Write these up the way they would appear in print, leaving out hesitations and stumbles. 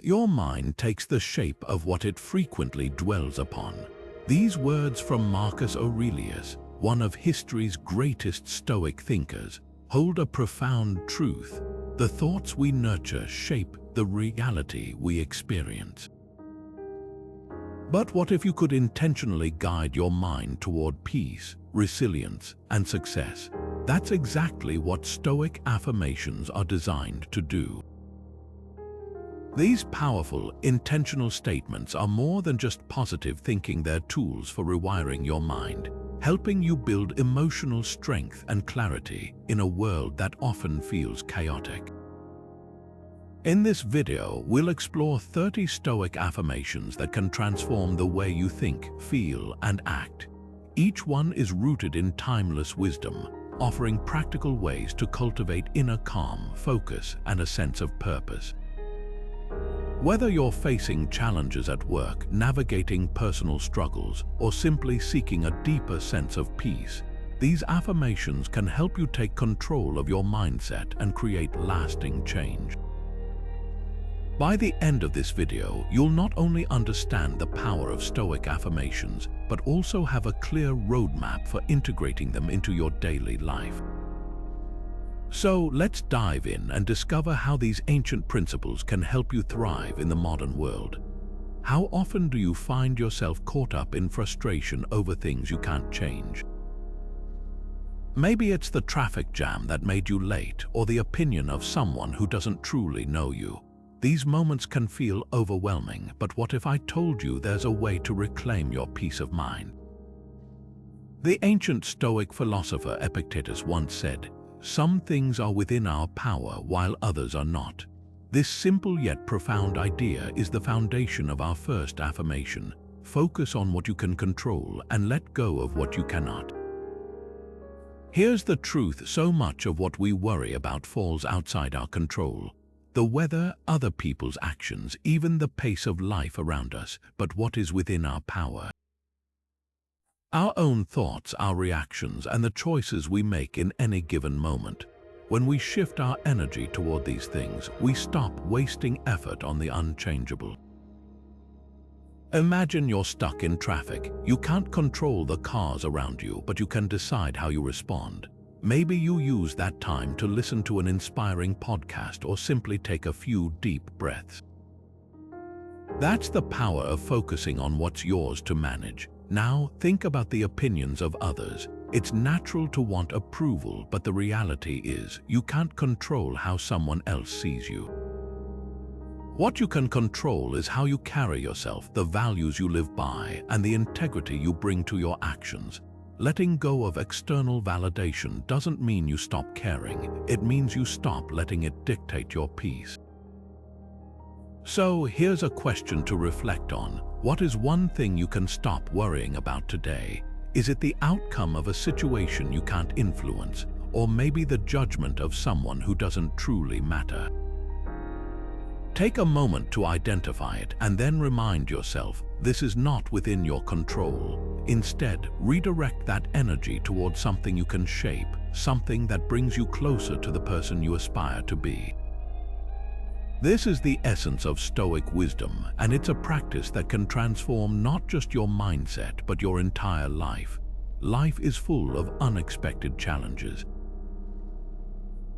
Your mind takes the shape of what it frequently dwells upon. These words from Marcus Aurelius, one of history's greatest Stoic thinkers, hold a profound truth. The thoughts we nurture shape the reality we experience. But what if you could intentionally guide your mind toward peace, resilience, and success? That's exactly what Stoic affirmations are designed to do. These powerful, intentional statements are more than just positive thinking. They're tools for rewiring your mind, helping you build emotional strength and clarity in a world that often feels chaotic. In this video, we'll explore 30 Stoic affirmations that can transform the way you think, feel, and act. Each one is rooted in timeless wisdom, offering practical ways to cultivate inner calm, focus, and a sense of purpose. Whether you're facing challenges at work, navigating personal struggles, or simply seeking a deeper sense of peace, these affirmations can help you take control of your mindset and create lasting change. By the end of this video, you'll not only understand the power of Stoic affirmations, but also have a clear roadmap for integrating them into your daily life. So let's dive in and discover how these ancient principles can help you thrive in the modern world. How often do you find yourself caught up in frustration over things you can't change? Maybe it's the traffic jam that made you late, or the opinion of someone who doesn't truly know you. These moments can feel overwhelming, but what if I told you there's a way to reclaim your peace of mind? The ancient Stoic philosopher Epictetus once said, "Some things are within our power while others are not." This simple yet profound idea is the foundation of our first affirmation. Focus on what you can control and let go of what you cannot. Here's the truth: so much of what we worry about falls outside our control. The weather, other people's actions, even the pace of life around us, but what is within our power? Our own thoughts, our reactions, and the choices we make in any given moment. When we shift our energy toward these things, we stop wasting effort on the unchangeable. Imagine you're stuck in traffic. You can't control the cars around you, but you can decide how you respond. Maybe you use that time to listen to an inspiring podcast or simply take a few deep breaths. That's the power of focusing on what's yours to manage. Now, think about the opinions of others. It's natural to want approval, but the reality is, you can't control how someone else sees you. What you can control is how you carry yourself, the values you live by, and the integrity you bring to your actions. Letting go of external validation doesn't mean you stop caring. It means you stop letting it dictate your peace. So here's a question to reflect on. What is one thing you can stop worrying about today? Is it the outcome of a situation you can't influence, or maybe the judgment of someone who doesn't truly matter? Take a moment to identify it and then remind yourself this is not within your control. Instead, redirect that energy towards something you can shape, something that brings you closer to the person you aspire to be. This is the essence of Stoic wisdom, and it's a practice that can transform not just your mindset, but your entire life. Life is full of unexpected challenges.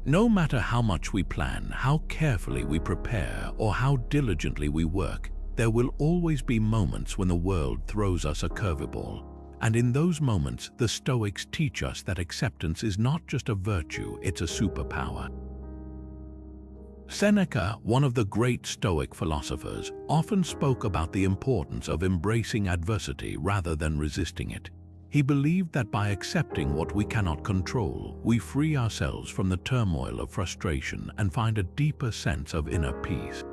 No matter how much we plan, how carefully we prepare, or how diligently we work, there will always be moments when the world throws us a curveball. And in those moments, the Stoics teach us that acceptance is not just a virtue, it's a superpower. Seneca, one of the great Stoic philosophers, often spoke about the importance of embracing adversity rather than resisting it. He believed that by accepting what we cannot control, we free ourselves from the turmoil of frustration and find a deeper sense of inner peace.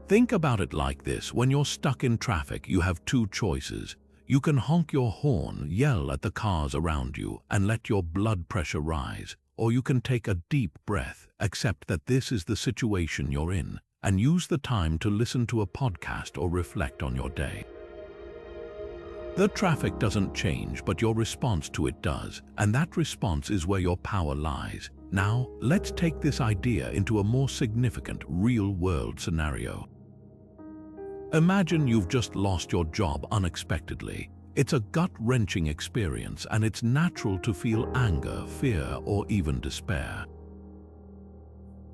Think about it like this: when you're stuck in traffic, you have two choices. You can honk your horn, yell at the cars around you, and let your blood pressure rise, or you can take a deep breath, accept that this is the situation you're in, and use the time to listen to a podcast or reflect on your day. The traffic doesn't change, but your response to it does, and that response is where your power lies. Now, let's take this idea into a more significant real-world scenario. Imagine you've just lost your job unexpectedly. It's a gut-wrenching experience, and it's natural to feel anger, fear, or even despair.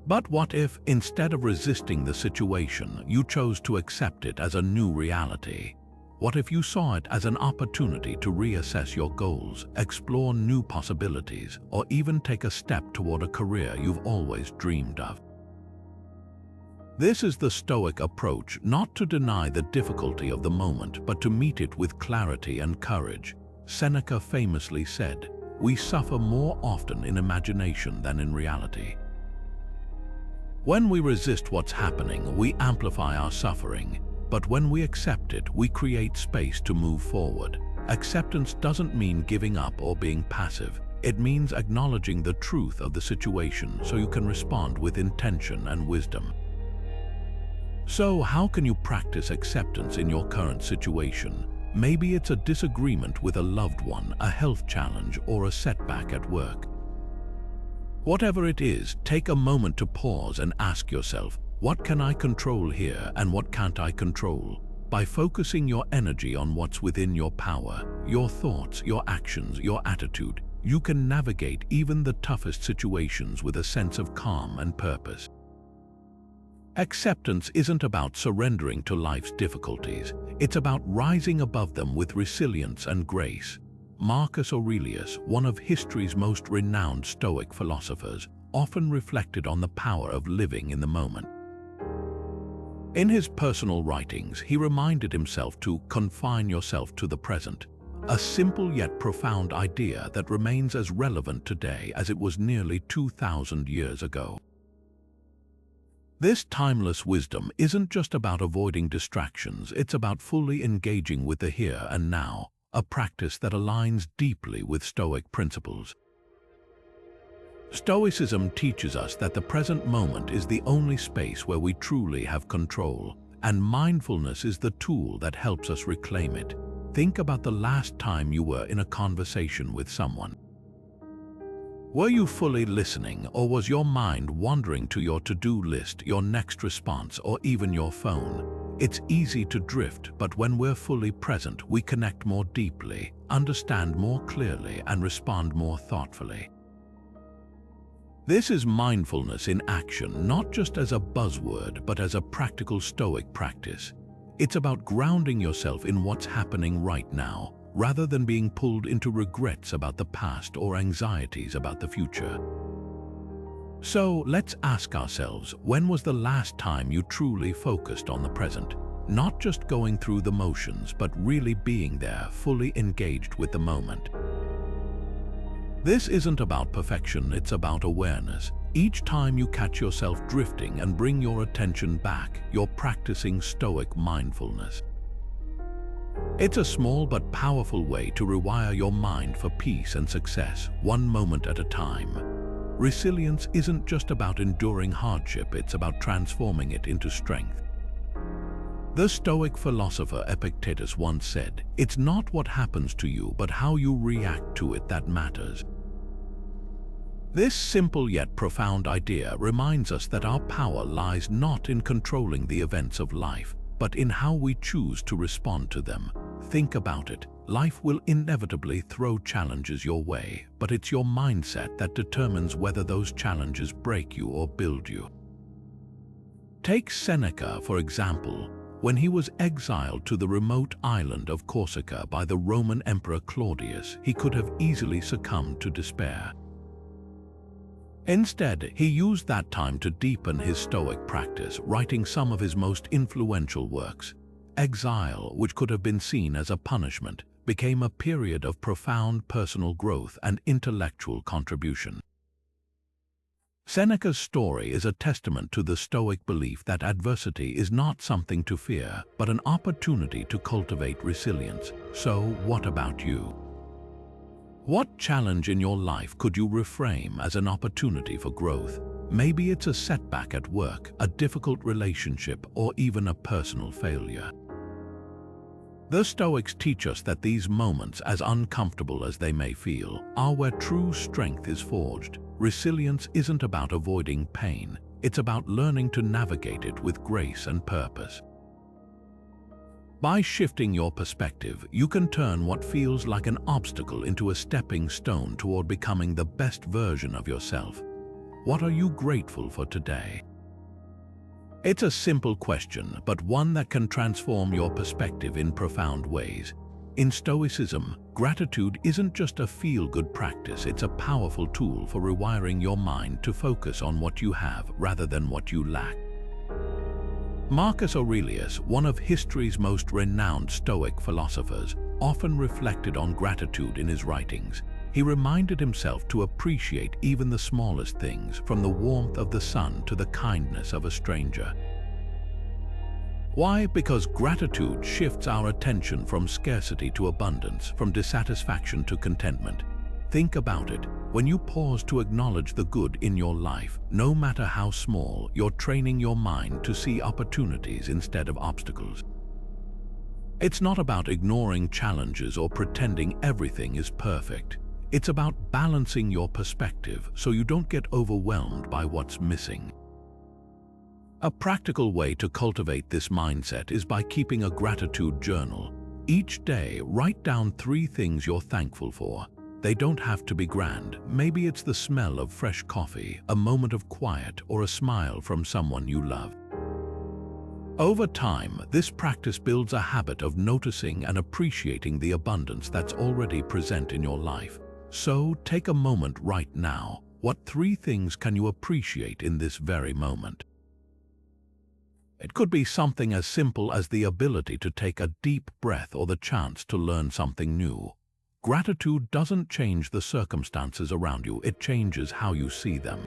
But what if, instead of resisting the situation, you chose to accept it as a new reality? What if you saw it as an opportunity to reassess your goals, explore new possibilities, or even take a step toward a career you've always dreamed of? This is the Stoic approach, not to deny the difficulty of the moment, but to meet it with clarity and courage. Seneca famously said, "We suffer more often in imagination than in reality." When we resist what's happening, we amplify our suffering. But when we accept it, we create space to move forward. Acceptance doesn't mean giving up or being passive. It means acknowledging the truth of the situation so you can respond with intention and wisdom. So, how can you practice acceptance in your current situation? Maybe it's a disagreement with a loved one, a health challenge, or a setback at work. Whatever it is, take a moment to pause and ask yourself, what can I control here and what can't I control? By focusing your energy on what's within your power, your thoughts, your actions, your attitude, you can navigate even the toughest situations with a sense of calm and purpose. Acceptance isn't about surrendering to life's difficulties. It's about rising above them with resilience and grace. Marcus Aurelius, one of history's most renowned Stoic philosophers, often reflected on the power of living in the moment. In his personal writings, he reminded himself to confine yourself to the present, a simple yet profound idea that remains as relevant today as it was nearly 2,000 years ago. This timeless wisdom isn't just about avoiding distractions, it's about fully engaging with the here and now, a practice that aligns deeply with Stoic principles. Stoicism teaches us that the present moment is the only space where we truly have control, and mindfulness is the tool that helps us reclaim it. Think about the last time you were in a conversation with someone. Were you fully listening, or was your mind wandering to your to-do list, your next response, or even your phone? It's easy to drift, but when we're fully present, we connect more deeply, understand more clearly, and respond more thoughtfully. This is mindfulness in action, not just as a buzzword, but as a practical Stoic practice. It's about grounding yourself in what's happening right now, rather than being pulled into regrets about the past or anxieties about the future. So let's ask ourselves, when was the last time you truly focused on the present? Not just going through the motions, but really being there, fully engaged with the moment. This isn't about perfection, it's about awareness. Each time you catch yourself drifting and bring your attention back, you're practicing Stoic mindfulness. It's a small but powerful way to rewire your mind for peace and success, one moment at a time. Resilience isn't just about enduring hardship, it's about transforming it into strength. The Stoic philosopher Epictetus once said, "It's not what happens to you, but how you react to it that matters." This simple yet profound idea reminds us that our power lies not in controlling the events of life, but in how we choose to respond to them. Think about it. Life will inevitably throw challenges your way, but it's your mindset that determines whether those challenges break you or build you. Take Seneca, for example. When he was exiled to the remote island of Corsica by the Roman Emperor Claudius, he could have easily succumbed to despair. Instead, he used that time to deepen his Stoic practice, writing some of his most influential works. Exile, which could have been seen as a punishment, became a period of profound personal growth and intellectual contribution. Seneca's story is a testament to the Stoic belief that adversity is not something to fear, but an opportunity to cultivate resilience. So, what about you? What challenge in your life could you reframe as an opportunity for growth? Maybe it's a setback at work, a difficult relationship, or even a personal failure. The Stoics teach us that these moments, as uncomfortable as they may feel, are where true strength is forged. Resilience isn't about avoiding pain, it's about learning to navigate it with grace and purpose. By shifting your perspective, you can turn what feels like an obstacle into a stepping stone toward becoming the best version of yourself. What are you grateful for today? It's a simple question, but one that can transform your perspective in profound ways. In Stoicism, gratitude isn't just a feel-good practice, it's a powerful tool for rewiring your mind to focus on what you have rather than what you lack. Marcus Aurelius, one of history's most renowned Stoic philosophers, often reflected on gratitude in his writings. He reminded himself to appreciate even the smallest things, from the warmth of the sun to the kindness of a stranger. Why? Because gratitude shifts our attention from scarcity to abundance, from dissatisfaction to contentment. Think about it. When you pause to acknowledge the good in your life, no matter how small, you're training your mind to see opportunities instead of obstacles. It's not about ignoring challenges or pretending everything is perfect. It's about balancing your perspective so you don't get overwhelmed by what's missing. A practical way to cultivate this mindset is by keeping a gratitude journal. Each day, write down 3 things you're thankful for. They don't have to be grand. Maybe it's the smell of fresh coffee, a moment of quiet, or a smile from someone you love. Over time, this practice builds a habit of noticing and appreciating the abundance that's already present in your life. So, take a moment right now. What 3 things can you appreciate in this very moment? It could be something as simple as the ability to take a deep breath or the chance to learn something new. Gratitude doesn't change the circumstances around you, it changes how you see them.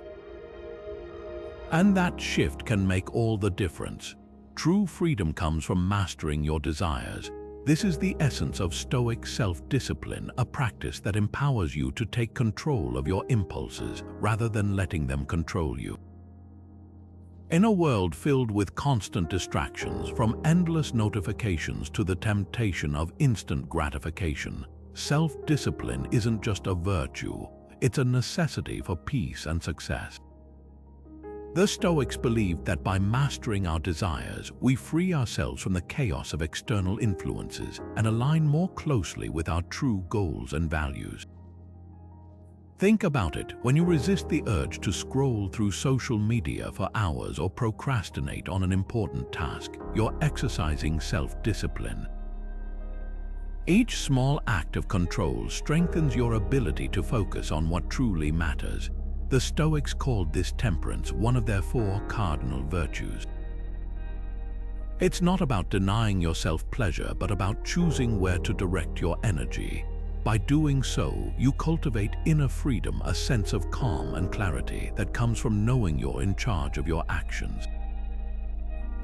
And that shift can make all the difference. True freedom comes from mastering your desires. This is the essence of Stoic self-discipline, a practice that empowers you to take control of your impulses rather than letting them control you. In a world filled with constant distractions, from endless notifications to the temptation of instant gratification, self-discipline isn't just a virtue, it's a necessity for peace and success. The Stoics believed that by mastering our desires, we free ourselves from the chaos of external influences and align more closely with our true goals and values. Think about it. When you resist the urge to scroll through social media for hours or procrastinate on an important task, you're exercising self-discipline. Each small act of control strengthens your ability to focus on what truly matters. The Stoics called this temperance, one of their 4 cardinal virtues. It's not about denying yourself pleasure, but about choosing where to direct your energy. By doing so, you cultivate inner freedom, a sense of calm and clarity that comes from knowing you're in charge of your actions.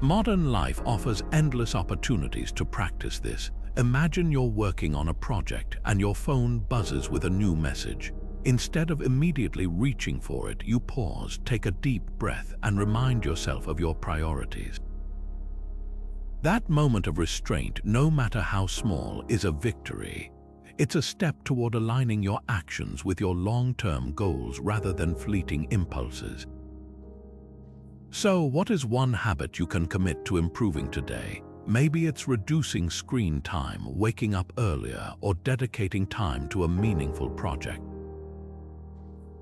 Modern life offers endless opportunities to practice this. Imagine you're working on a project and your phone buzzes with a new message. Instead of immediately reaching for it, you pause, take a deep breath, and remind yourself of your priorities. That moment of restraint, no matter how small, is a victory. It's a step toward aligning your actions with your long-term goals rather than fleeting impulses. So, what is one habit you can commit to improving today? Maybe it's reducing screen time, waking up earlier, or dedicating time to a meaningful project.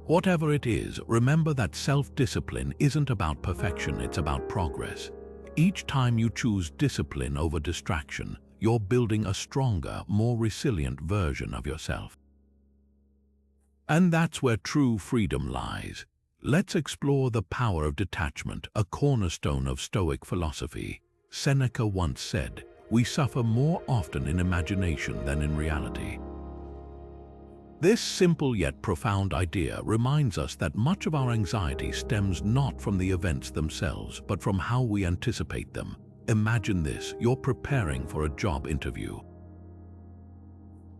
Whatever it is, remember that self-discipline isn't about perfection, it's about progress. Each time you choose discipline over distraction, you're building a stronger, more resilient version of yourself. And that's where true freedom lies. Let's explore the power of detachment, a cornerstone of Stoic philosophy. Seneca once said, "We suffer more often in imagination than in reality." This simple yet profound idea reminds us that much of our anxiety stems not from the events themselves, but from how we anticipate them. Imagine this: you're preparing for a job interview.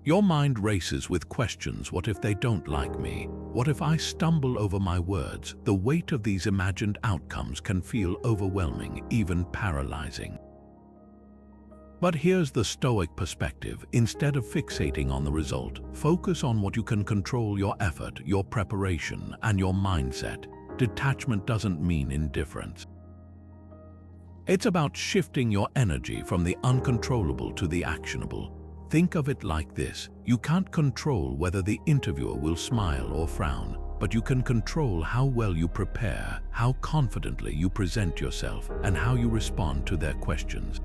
Your mind races with questions. What if they don't like me? What if I stumble over my words? The weight of these imagined outcomes can feel overwhelming, even paralyzing. But here's the Stoic perspective. Instead of fixating on the result, focus on what you can control: your effort, your preparation, and your mindset. Detachment doesn't mean indifference. It's about shifting your energy from the uncontrollable to the actionable. Think of it like this: you can't control whether the interviewer will smile or frown, but you can control how well you prepare, how confidently you present yourself, and how you respond to their questions.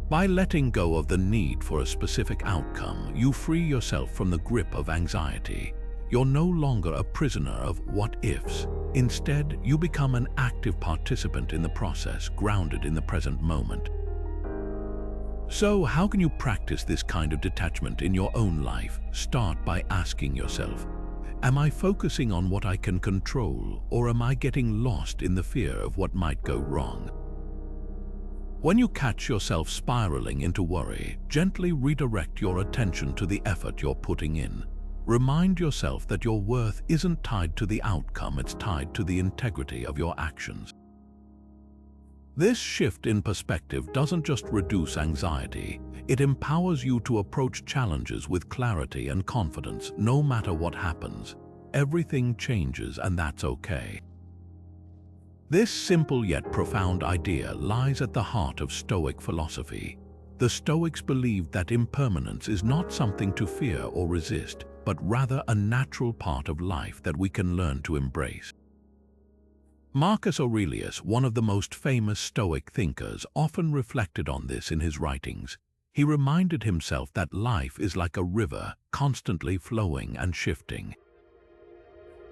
By letting go of the need for a specific outcome, you free yourself from the grip of anxiety. You're no longer a prisoner of what-ifs. Instead, you become an active participant in the process, grounded in the present moment. So, how can you practice this kind of detachment in your own life? Start by asking yourself, am I focusing on what I can control, or am I getting lost in the fear of what might go wrong? When you catch yourself spiraling into worry, gently redirect your attention to the effort you're putting in. Remind yourself that your worth isn't tied to the outcome, it's tied to the integrity of your actions. This shift in perspective doesn't just reduce anxiety, it empowers you to approach challenges with clarity and confidence. No matter what happens, everything changes, and that's okay. This simple yet profound idea lies at the heart of Stoic philosophy. The Stoics believed that impermanence is not something to fear or resist, but rather a natural part of life that we can learn to embrace. Marcus Aurelius, one of the most famous Stoic thinkers, often reflected on this in his writings. He reminded himself that life is like a river, constantly flowing and shifting.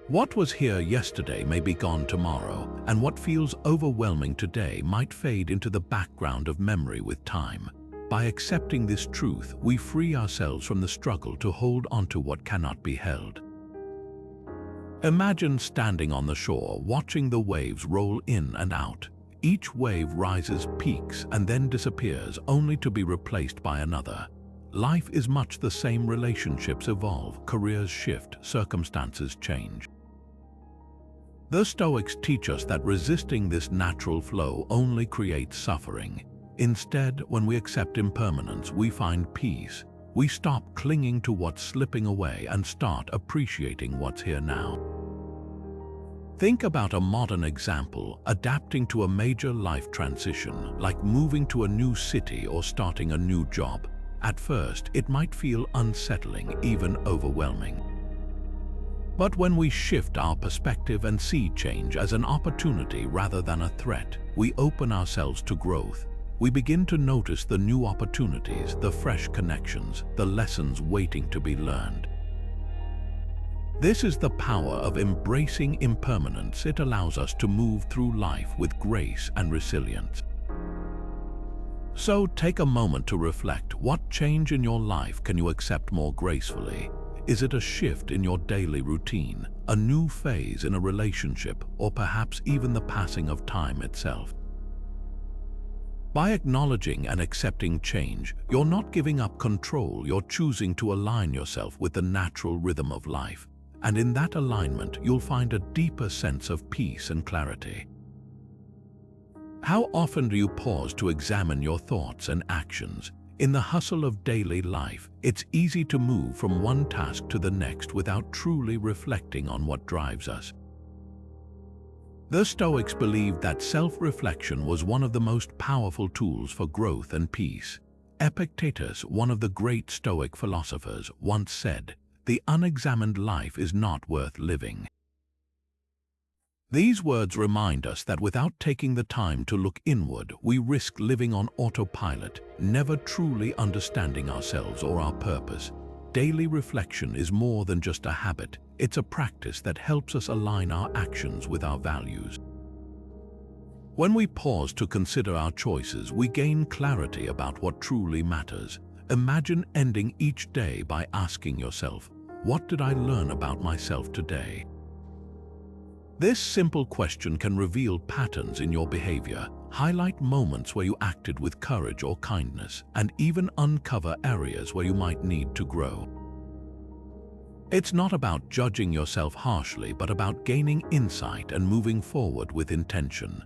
What was here yesterday may be gone tomorrow, and what feels overwhelming today might fade into the background of memory with time. By accepting this truth, we free ourselves from the struggle to hold onto what cannot be held. Imagine standing on the shore, watching the waves roll in and out. Each wave rises, peaks, and then disappears, only to be replaced by another. Life is much the same. Relationships evolve, careers shift, circumstances change. The Stoics teach us that resisting this natural flow only creates suffering. Instead, when we accept impermanence, we find peace. We stop clinging to what's slipping away and start appreciating what's here now. Think about a modern example: adapting to a major life transition, like moving to a new city or starting a new job. At first, it might feel unsettling, even overwhelming. But when we shift our perspective and see change as an opportunity rather than a threat, we open ourselves to growth. We begin to notice the new opportunities, the fresh connections, the lessons waiting to be learned. This is the power of embracing impermanence. It allows us to move through life with grace and resilience. So take a moment to reflect. What change in your life can you accept more gracefully? Is it a shift in your daily routine, a new phase in a relationship, or perhaps even the passing of time itself? By acknowledging and accepting change, you're not giving up control, you're choosing to align yourself with the natural rhythm of life. And in that alignment, you'll find a deeper sense of peace and clarity. How often do you pause to examine your thoughts and actions? In the hustle of daily life, it's easy to move from one task to the next without truly reflecting on what drives us. The Stoics believed that self-reflection was one of the most powerful tools for growth and peace. Epictetus, one of the great Stoic philosophers, once said, "The unexamined life is not worth living." These words remind us that without taking the time to look inward, we risk living on autopilot, never truly understanding ourselves or our purpose. Daily reflection is more than just a habit. It's a practice that helps us align our actions with our values. When we pause to consider our choices, we gain clarity about what truly matters. Imagine ending each day by asking yourself, "What did I learn about myself today?" This simple question can reveal patterns in your behavior, highlight moments where you acted with courage or kindness, and even uncover areas where you might need to grow. It's not about judging yourself harshly, but about gaining insight and moving forward with intention.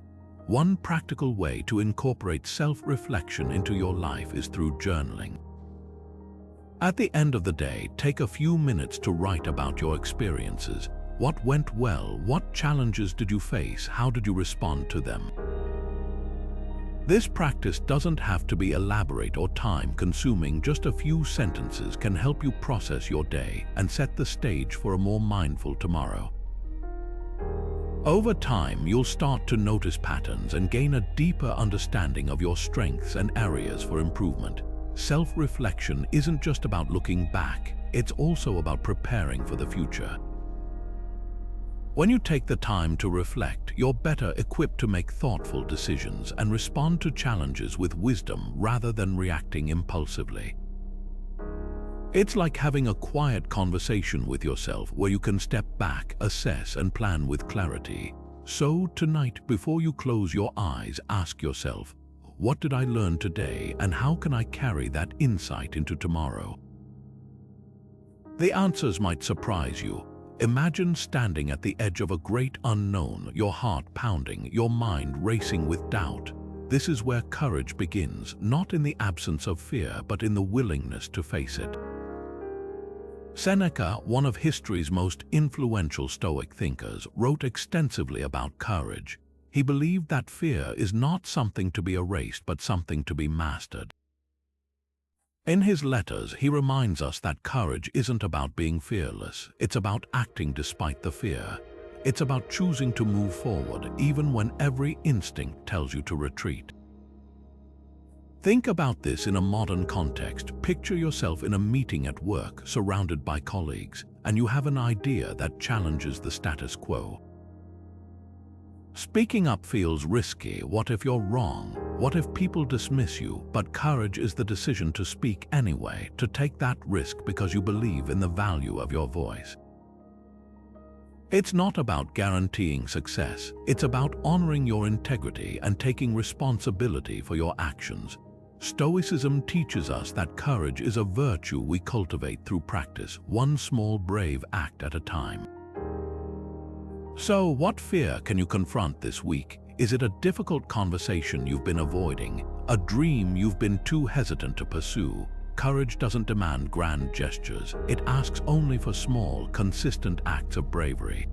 One practical way to incorporate self-reflection into your life is through journaling. At the end of the day, take a few minutes to write about your experiences. What went well? What challenges did you face? How did you respond to them? This practice doesn't have to be elaborate or time-consuming. Just a few sentences can help you process your day and set the stage for a more mindful tomorrow. Over time, you'll start to notice patterns and gain a deeper understanding of your strengths and areas for improvement. Self-reflection isn't just about looking back, it's also about preparing for the future. When you take the time to reflect, you're better equipped to make thoughtful decisions and respond to challenges with wisdom rather than reacting impulsively. It's like having a quiet conversation with yourself where you can step back, assess, and plan with clarity. So tonight, before you close your eyes, ask yourself, what did I learn today, and how can I carry that insight into tomorrow? The answers might surprise you. Imagine standing at the edge of a great unknown, your heart pounding, your mind racing with doubt. This is where courage begins, not in the absence of fear, but in the willingness to face it. Seneca, one of history's most influential Stoic thinkers, wrote extensively about courage. He believed that fear is not something to be erased, but something to be mastered. In his letters, he reminds us that courage isn't about being fearless. It's about acting despite the fear. It's about choosing to move forward, even when every instinct tells you to retreat. Think about this in a modern context. Picture yourself in a meeting at work, surrounded by colleagues, and you have an idea that challenges the status quo. Speaking up feels risky. What if you're wrong? What if people dismiss you? But courage is the decision to speak anyway, to take that risk because you believe in the value of your voice. It's not about guaranteeing success. It's about honoring your integrity and taking responsibility for your actions. Stoicism teaches us that courage is a virtue we cultivate through practice, one small brave act at a time. So, what fear can you confront this week? Is it a difficult conversation you've been avoiding? A dream you've been too hesitant to pursue? Courage doesn't demand grand gestures. It asks only for small, consistent acts of bravery.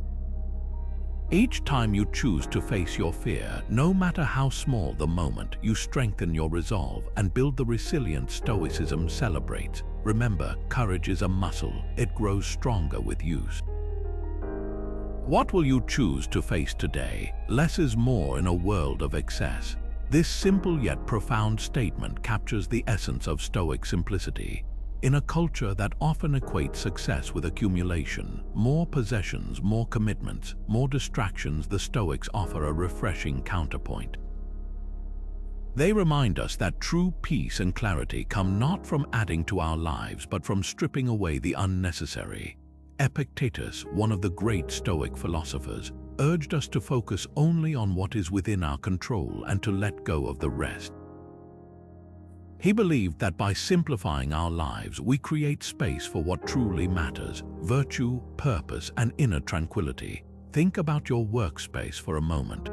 Each time you choose to face your fear, no matter how small the moment, you strengthen your resolve and build the resilience Stoicism celebrates. Remember, courage is a muscle. It grows stronger with use. What will you choose to face today? Less is more in a world of excess. This simple yet profound statement captures the essence of Stoic simplicity. In a culture that often equates success with accumulation, more possessions, more commitments, more distractions, the Stoics offer a refreshing counterpoint. They remind us that true peace and clarity come not from adding to our lives, but from stripping away the unnecessary. Epictetus, one of the great Stoic philosophers, urged us to focus only on what is within our control and to let go of the rest. He believed that by simplifying our lives, we create space for what truly matters: virtue, purpose, and inner tranquility. Think about your workspace for a moment.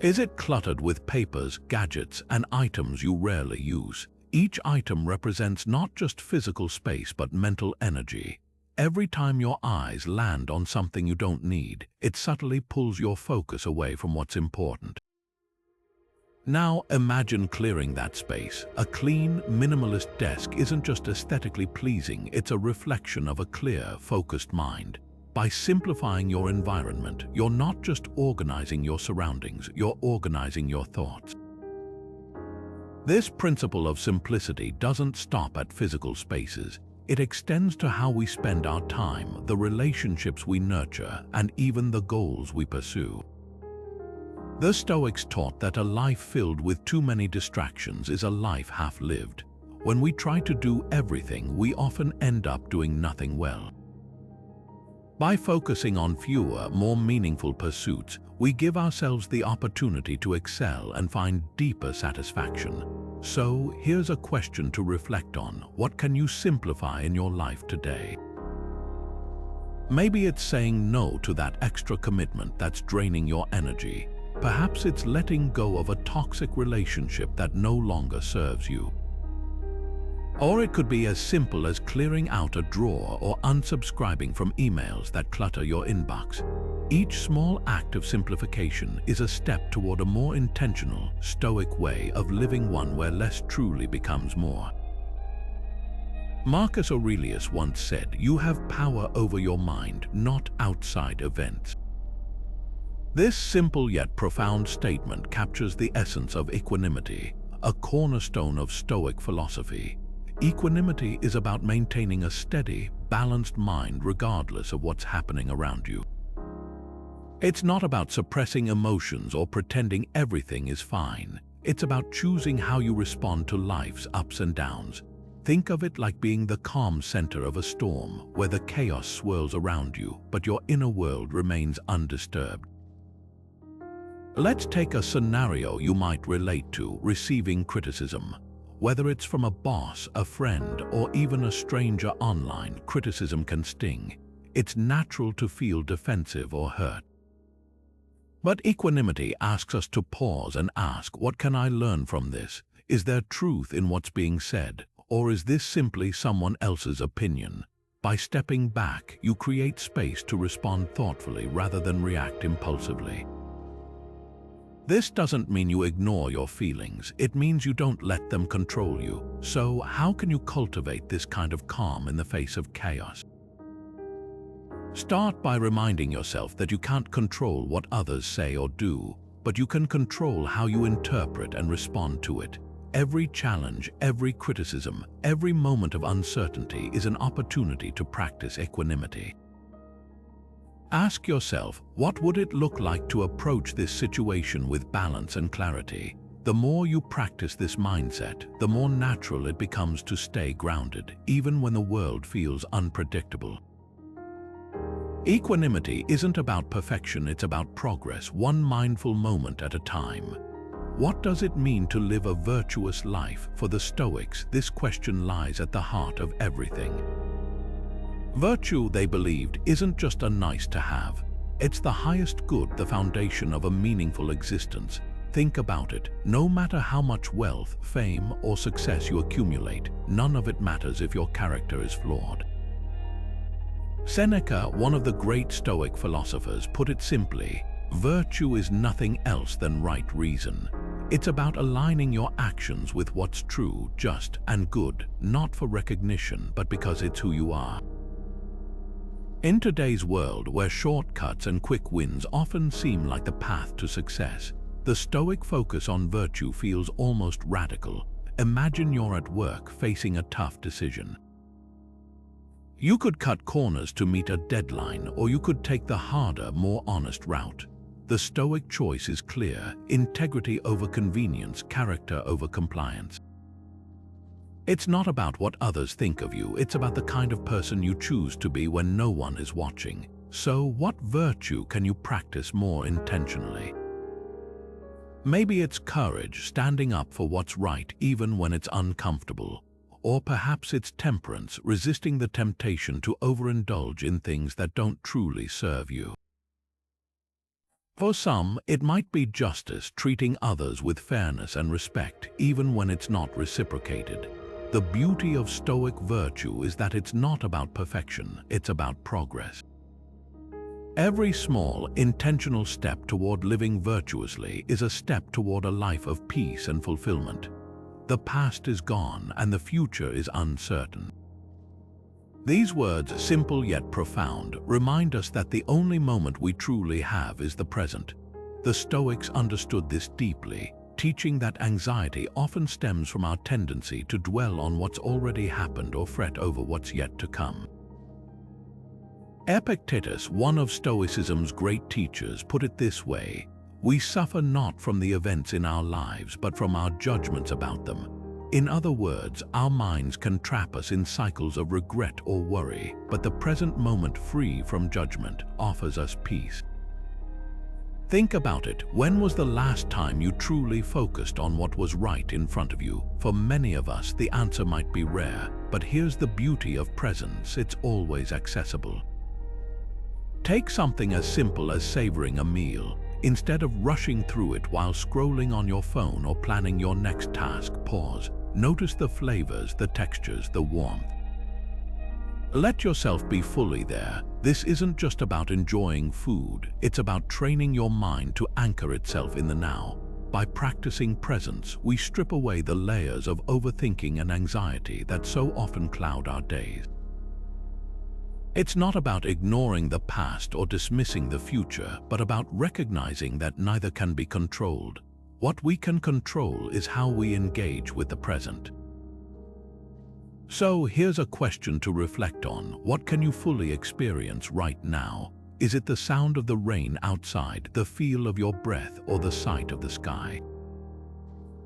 Is it cluttered with papers, gadgets, and items you rarely use? Each item represents not just physical space, but mental energy. Every time your eyes land on something you don't need, it subtly pulls your focus away from what's important. Now imagine clearing that space. A clean, minimalist desk isn't just aesthetically pleasing, it's a reflection of a clear, focused mind. By simplifying your environment, you're not just organizing your surroundings, you're organizing your thoughts. This principle of simplicity doesn't stop at physical spaces. It extends to how we spend our time, the relationships we nurture, and even the goals we pursue. The Stoics taught that a life filled with too many distractions is a life half-lived. When we try to do everything, we often end up doing nothing well. By focusing on fewer, more meaningful pursuits, we give ourselves the opportunity to excel and find deeper satisfaction. So, here's a question to reflect on. What can you simplify in your life today? Maybe it's saying no to that extra commitment that's draining your energy. Perhaps it's letting go of a toxic relationship that no longer serves you. Or it could be as simple as clearing out a drawer or unsubscribing from emails that clutter your inbox. Each small act of simplification is a step toward a more intentional, stoic way of living, one where less truly becomes more. Marcus Aurelius once said, "You have power over your mind, not outside events." This simple yet profound statement captures the essence of equanimity, a cornerstone of Stoic philosophy. Equanimity is about maintaining a steady, balanced mind regardless of what's happening around you. It's not about suppressing emotions or pretending everything is fine. It's about choosing how you respond to life's ups and downs. Think of it like being the calm center of a storm, where the chaos swirls around you, but your inner world remains undisturbed. Let's take a scenario you might relate to: receiving criticism. Whether it's from a boss, a friend, or even a stranger online, criticism can sting. It's natural to feel defensive or hurt. But equanimity asks us to pause and ask, what can I learn from this? Is there truth in what's being said? Or is this simply someone else's opinion? By stepping back, you create space to respond thoughtfully rather than react impulsively. This doesn't mean you ignore your feelings. It means you don't let them control you. So, how can you cultivate this kind of calm in the face of chaos? Start by reminding yourself that you can't control what others say or do, but you can control how you interpret and respond to it. Every challenge, every criticism, every moment of uncertainty is an opportunity to practice equanimity. Ask yourself, what would it look like to approach this situation with balance and clarity? The more you practice this mindset, the more natural it becomes to stay grounded, even when the world feels unpredictable. Equanimity isn't about perfection, it's about progress, one mindful moment at a time. What does it mean to live a virtuous life? For the Stoics, this question lies at the heart of everything. Virtue, they believed, isn't just a nice to have. It's the highest good, the foundation of a meaningful existence. Think about it. No matter how much wealth, fame, or success you accumulate, none of it matters if your character is flawed. Seneca, one of the great Stoic philosophers, put it simply, virtue is nothing else than right reason. It's about aligning your actions with what's true, just, and good, not for recognition, but because it's who you are. In today's world, where shortcuts and quick wins often seem like the path to success, the Stoic focus on virtue feels almost radical. Imagine you're at work facing a tough decision. You could cut corners to meet a deadline, or you could take the harder, more honest route. The Stoic choice is clear: integrity over convenience, character over compliance. It's not about what others think of you, it's about the kind of person you choose to be when no one is watching. So, what virtue can you practice more intentionally? Maybe it's courage, standing up for what's right even when it's uncomfortable. Or perhaps it's temperance, resisting the temptation to overindulge in things that don't truly serve you. For some, it might be justice, treating others with fairness and respect, even when it's not reciprocated. The beauty of Stoic virtue is that it's not about perfection, it's about progress. Every small, intentional step toward living virtuously is a step toward a life of peace and fulfillment. The past is gone and the future is uncertain. These words, simple yet profound, remind us that the only moment we truly have is the present. The Stoics understood this deeply, teaching that anxiety often stems from our tendency to dwell on what's already happened or fret over what's yet to come. Epictetus, one of Stoicism's great teachers, put it this way: "We suffer not from the events in our lives, but from our judgments about them." In other words, our minds can trap us in cycles of regret or worry, but the present moment, free from judgment, offers us peace. Think about it. When was the last time you truly focused on what was right in front of you? For many of us, the answer might be rare, but here's the beauty of presence: it's always accessible. Take something as simple as savoring a meal. Instead of rushing through it while scrolling on your phone or planning your next task, pause. Notice the flavors, the textures, the warmth. Let yourself be fully there. This isn't just about enjoying food, it's about training your mind to anchor itself in the now. By practicing presence, we strip away the layers of overthinking and anxiety that so often cloud our days. It's not about ignoring the past or dismissing the future, but about recognizing that neither can be controlled. What we can control is how we engage with the present. So here's a question to reflect on. What can you fully experience right now? Is it the sound of the rain outside, the feel of your breath, or the sight of the sky?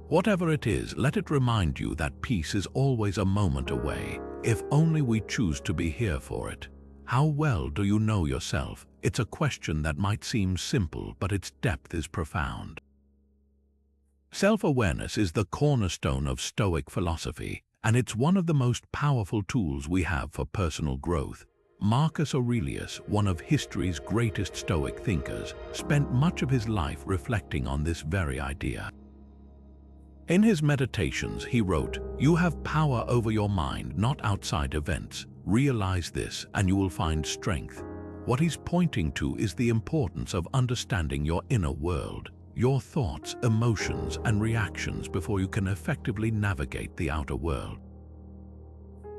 Whatever it is, let it remind you that peace is always a moment away, if only we choose to be here for it. How well do you know yourself? It's a question that might seem simple, but its depth is profound. Self-awareness is the cornerstone of Stoic philosophy, and it's one of the most powerful tools we have for personal growth. Marcus Aurelius, one of history's greatest Stoic thinkers, spent much of his life reflecting on this very idea. In his meditations, he wrote, "You have power over your mind, not outside events. Realize this, and you will find strength." What he's pointing to is the importance of understanding your inner world, your thoughts, emotions, and reactions before you can effectively navigate the outer world.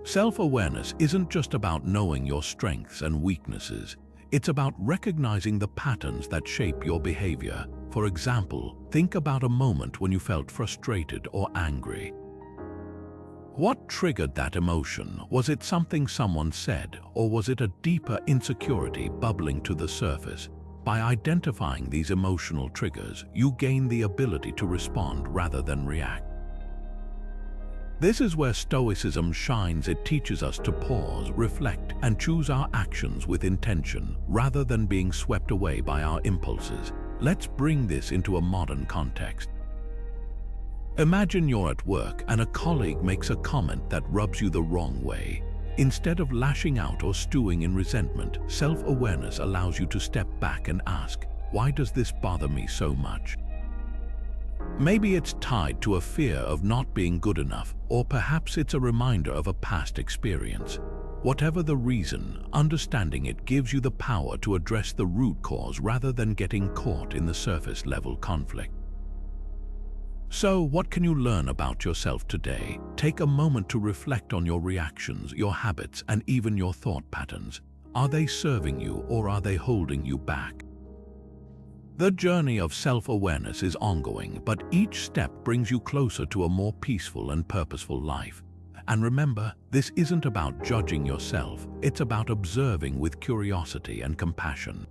Self-awareness isn't just about knowing your strengths and weaknesses. It's about recognizing the patterns that shape your behavior. For example, think about a moment when you felt frustrated or angry. What triggered that emotion? Was it something someone said, or was it a deeper insecurity bubbling to the surface? By identifying these emotional triggers, you gain the ability to respond rather than react. This is where Stoicism shines. It teaches us to pause, reflect, and choose our actions with intention, rather than being swept away by our impulses. Let's bring this into a modern context. Imagine you're at work and a colleague makes a comment that rubs you the wrong way. Instead of lashing out or stewing in resentment, self-awareness allows you to step back and ask, why does this bother me so much? Maybe it's tied to a fear of not being good enough, or perhaps it's a reminder of a past experience. Whatever the reason, understanding it gives you the power to address the root cause rather than getting caught in the surface-level conflict. So, what can you learn about yourself today? Take a moment to reflect on your reactions, your habits, and even your thought patterns. Are they serving you, or are they holding you back? The journey of self-awareness is ongoing, but each step brings you closer to a more peaceful and purposeful life. And remember, this isn't about judging yourself, it's about observing with curiosity and compassion.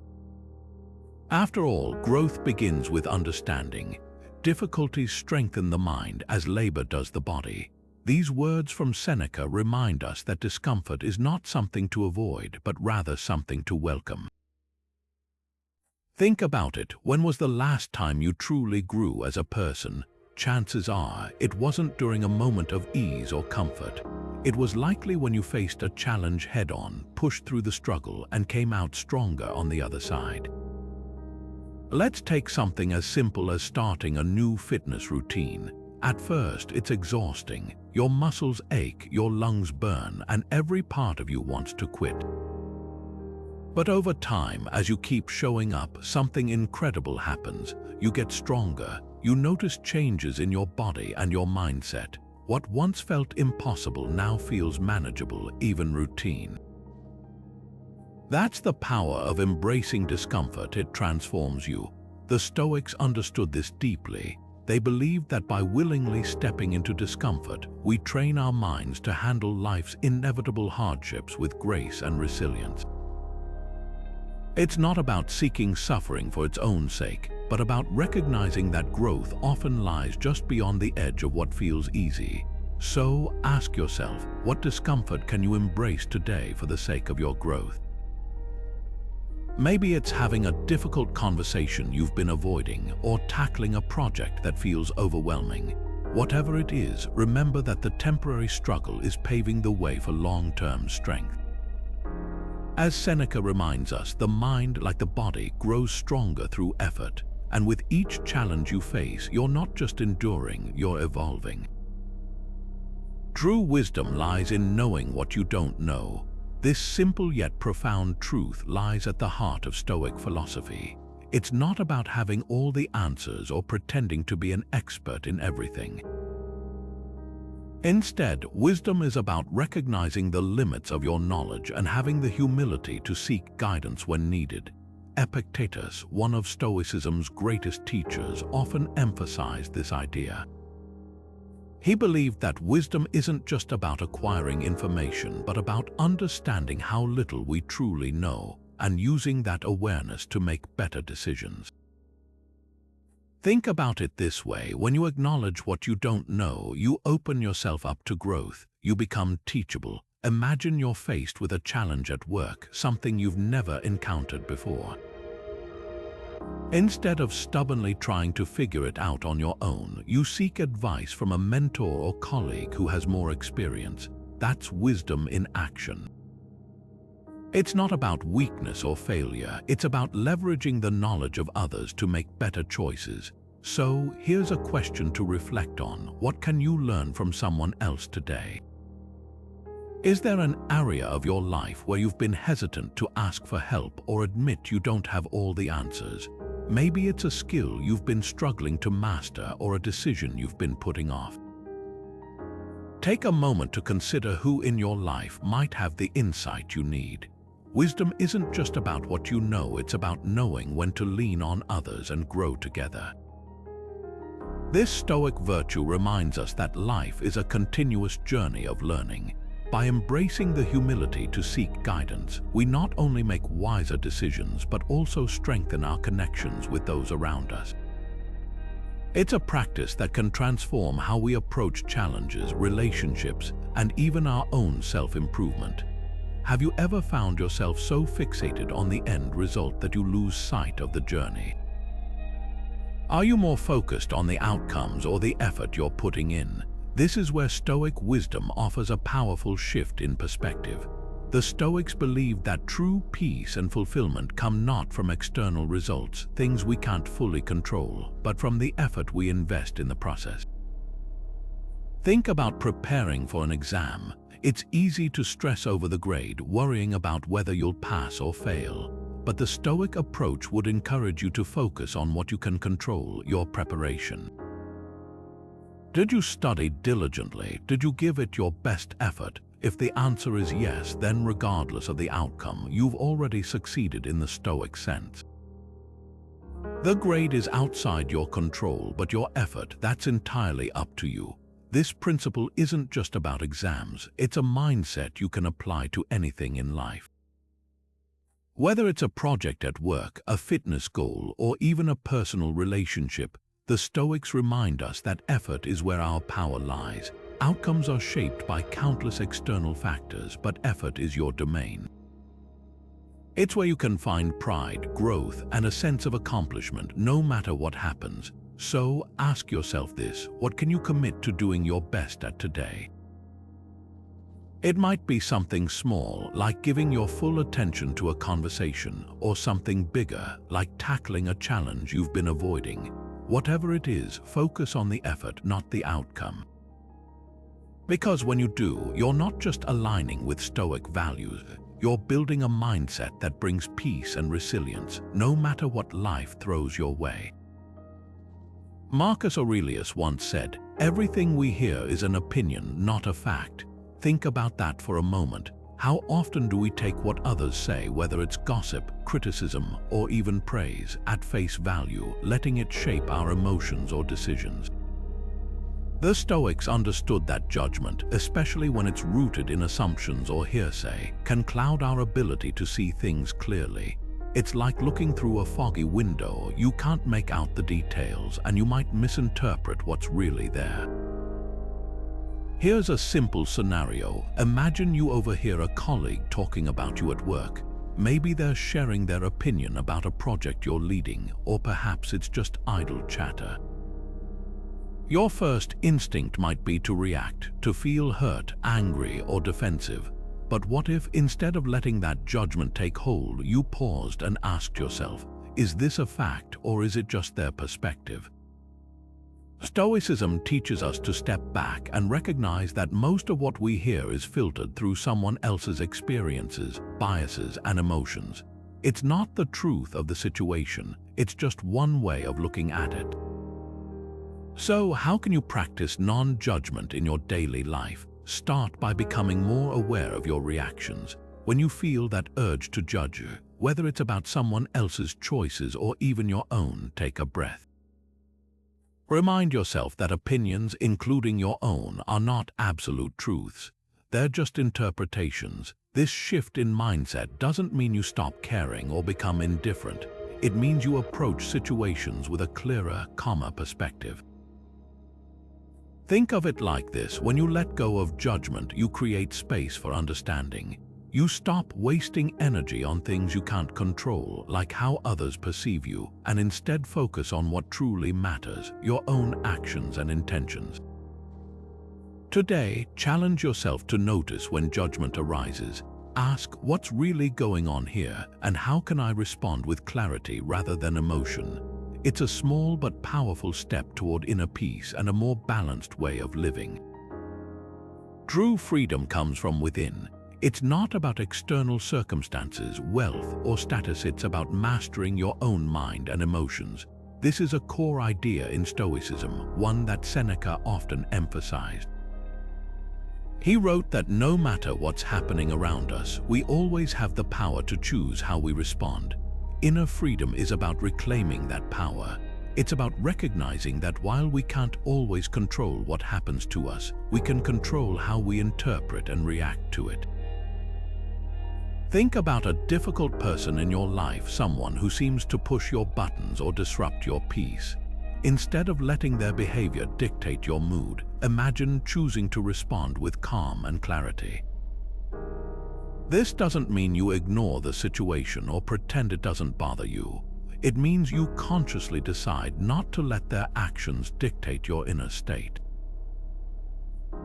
After all, growth begins with understanding. Difficulties strengthen the mind as labor does the body. These words from Seneca remind us that discomfort is not something to avoid, but rather something to welcome. Think about it. When was the last time you truly grew as a person? Chances are it wasn't during a moment of ease or comfort. It was likely when you faced a challenge head-on, pushed through the struggle, and came out stronger on the other side. Let's take something as simple as starting a new fitness routine. At first, it's exhausting. Your muscles ache, your lungs burn, and every part of you wants to quit. But over time, as you keep showing up, something incredible happens. You get stronger. You notice changes in your body and your mindset. What once felt impossible now feels manageable, even routine. That's the power of embracing discomfort. It transforms you. The Stoics understood this deeply. They believed that by willingly stepping into discomfort, we train our minds to handle life's inevitable hardships with grace and resilience. It's not about seeking suffering for its own sake, but about recognizing that growth often lies just beyond the edge of what feels easy. So, ask yourself, what discomfort can you embrace today for the sake of your growth? Maybe it's having a difficult conversation you've been avoiding, or tackling a project that feels overwhelming. Whatever it is, remember that the temporary struggle is paving the way for long-term strength. As Seneca reminds us, the mind, like the body, grows stronger through effort. And with each challenge you face, you're not just enduring, you're evolving. True wisdom lies in knowing what you don't know. This simple yet profound truth lies at the heart of Stoic philosophy. It's not about having all the answers or pretending to be an expert in everything. Instead, wisdom is about recognizing the limits of your knowledge and having the humility to seek guidance when needed. Epictetus, one of Stoicism's greatest teachers, often emphasized this idea. He believed that wisdom isn't just about acquiring information, but about understanding how little we truly know and using that awareness to make better decisions. Think about it this way: when you acknowledge what you don't know, you open yourself up to growth. You become teachable. Imagine you're faced with a challenge at work, something you've never encountered before. Instead of stubbornly trying to figure it out on your own, you seek advice from a mentor or colleague who has more experience. That's wisdom in action. It's not about weakness or failure, it's about leveraging the knowledge of others to make better choices. So, here's a question to reflect on. What can you learn from someone else today? Is there an area of your life where you've been hesitant to ask for help or admit you don't have all the answers? Maybe it's a skill you've been struggling to master or a decision you've been putting off. Take a moment to consider who in your life might have the insight you need. Wisdom isn't just about what you know, it's about knowing when to lean on others and grow together. This Stoic virtue reminds us that life is a continuous journey of learning. By embracing the humility to seek guidance, we not only make wiser decisions, but also strengthen our connections with those around us. It's a practice that can transform how we approach challenges, relationships, and even our own self-improvement. Have you ever found yourself so fixated on the end result that you lose sight of the journey? Are you more focused on the outcomes or the effort you're putting in? This is where Stoic wisdom offers a powerful shift in perspective. The Stoics believed that true peace and fulfillment come not from external results, things we can't fully control, but from the effort we invest in the process. Think about preparing for an exam. It's easy to stress over the grade, worrying about whether you'll pass or fail. But the Stoic approach would encourage you to focus on what you can control, your preparation. Did you study diligently? Did you give it your best effort? If the answer is yes, then regardless of the outcome, you've already succeeded in the Stoic sense. The grade is outside your control, but your effort, that's entirely up to you. This principle isn't just about exams, it's a mindset you can apply to anything in life. Whether it's a project at work, a fitness goal, or even a personal relationship, the Stoics remind us that effort is where our power lies. Outcomes are shaped by countless external factors, but effort is your domain. It's where you can find pride, growth, and a sense of accomplishment, no matter what happens. So, ask yourself this: what can you commit to doing your best at today? It might be something small, like giving your full attention to a conversation, or something bigger, like tackling a challenge you've been avoiding. Whatever it is, focus on the effort, not the outcome. Because when you do, you're not just aligning with Stoic values, you're building a mindset that brings peace and resilience, no matter what life throws your way. Marcus Aurelius once said, "Everything we hear is an opinion, not a fact." Think about that for a moment. How often do we take what others say, whether it's gossip, criticism, or even praise, at face value, letting it shape our emotions or decisions? The Stoics understood that judgment, especially when it's rooted in assumptions or hearsay, can cloud our ability to see things clearly. It's like looking through a foggy window. You can't make out the details, and you might misinterpret what's really there. Here's a simple scenario. Imagine you overhear a colleague talking about you at work. Maybe they're sharing their opinion about a project you're leading, or perhaps it's just idle chatter. Your first instinct might be to react, to feel hurt, angry, or defensive. But what if, instead of letting that judgment take hold, you paused and asked yourself, is this a fact or is it just their perspective? Stoicism teaches us to step back and recognize that most of what we hear is filtered through someone else's experiences, biases, and emotions. It's not the truth of the situation, it's just one way of looking at it. So, how can you practice non-judgment in your daily life? Start by becoming more aware of your reactions. When you feel that urge to judge, whether it's about someone else's choices or even your own, take a breath. Remind yourself that opinions, including your own, are not absolute truths. They're just interpretations. This shift in mindset doesn't mean you stop caring or become indifferent. It means you approach situations with a clearer, calmer perspective. Think of it like this: when you let go of judgment, you create space for understanding. You stop wasting energy on things you can't control, like how others perceive you, and instead focus on what truly matters, your own actions and intentions. Today, challenge yourself to notice when judgment arises. Ask, what's really going on here, and how can I respond with clarity rather than emotion? It's a small but powerful step toward inner peace and a more balanced way of living. True freedom comes from within. It's not about external circumstances, wealth, or status. It's about mastering your own mind and emotions. This is a core idea in Stoicism, one that Seneca often emphasized. He wrote that no matter what's happening around us, we always have the power to choose how we respond. Inner freedom is about reclaiming that power. It's about recognizing that while we can't always control what happens to us, we can control how we interpret and react to it. Think about a difficult person in your life, someone who seems to push your buttons or disrupt your peace. Instead of letting their behavior dictate your mood, imagine choosing to respond with calm and clarity. This doesn't mean you ignore the situation or pretend it doesn't bother you. It means you consciously decide not to let their actions dictate your inner state.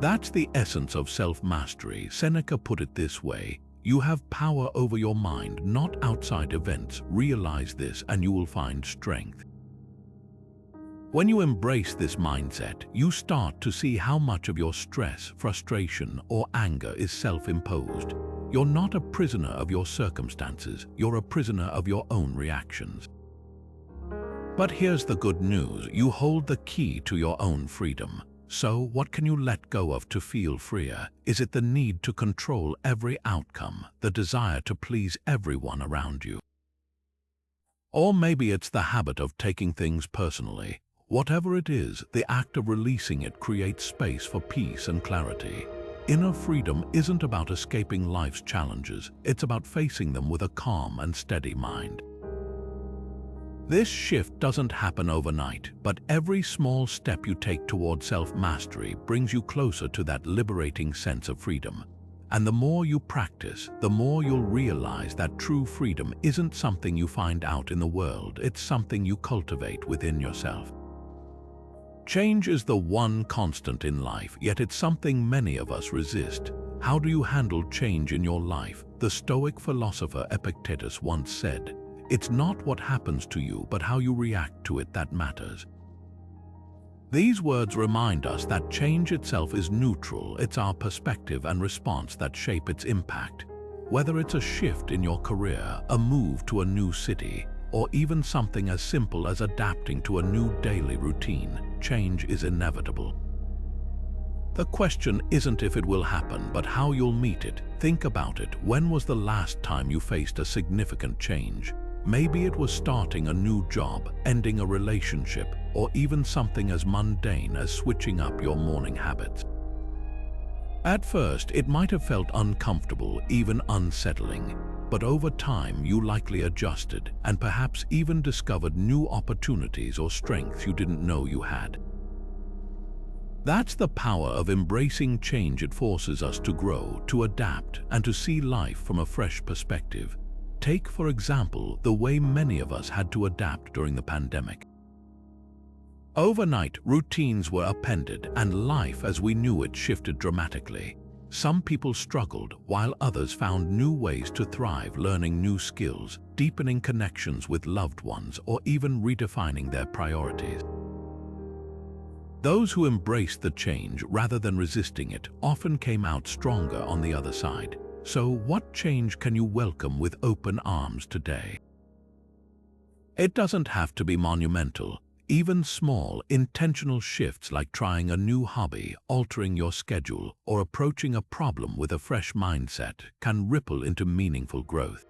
That's the essence of self-mastery. Seneca put it this way: you have power over your mind, not outside events. Realize this and you will find strength. When you embrace this mindset, you start to see how much of your stress, frustration, or anger is self-imposed. You're not a prisoner of your circumstances, you're a prisoner of your own reactions. But here's the good news: you hold the key to your own freedom. So, what can you let go of to feel freer? Is it the need to control every outcome, the desire to please everyone around you? Or maybe it's the habit of taking things personally. Whatever it is, the act of releasing it creates space for peace and clarity. Inner freedom isn't about escaping life's challenges, it's about facing them with a calm and steady mind. This shift doesn't happen overnight, but every small step you take toward self-mastery brings you closer to that liberating sense of freedom. And the more you practice, the more you'll realize that true freedom isn't something you find out in the world, it's something you cultivate within yourself. Change is the one constant in life, yet it's something many of us resist. How do you handle change in your life? The Stoic philosopher Epictetus once said, "It's not what happens to you, but how you react to it that matters." These words remind us that change itself is neutral. It's our perspective and response that shape its impact. Whether it's a shift in your career, a move to a new city, or even something as simple as adapting to a new daily routine, change is inevitable. The question isn't if it will happen, but how you'll meet it. Think about it. When was the last time you faced a significant change? Maybe it was starting a new job, ending a relationship, or even something as mundane as switching up your morning habits. At first, it might have felt uncomfortable, even unsettling, but over time you likely adjusted and perhaps even discovered new opportunities or strengths you didn't know you had. That's the power of embracing change. It forces us to grow, to adapt, and to see life from a fresh perspective. Take, for example, the way many of us had to adapt during the pandemic. Overnight, routines were upended and life as we knew it shifted dramatically. Some people struggled, while others found new ways to thrive, learning new skills, deepening connections with loved ones, or even redefining their priorities. Those who embraced the change rather than resisting it often came out stronger on the other side. So, what change can you welcome with open arms today? It doesn't have to be monumental. Even small, intentional shifts like trying a new hobby, altering your schedule, or approaching a problem with a fresh mindset can ripple into meaningful growth.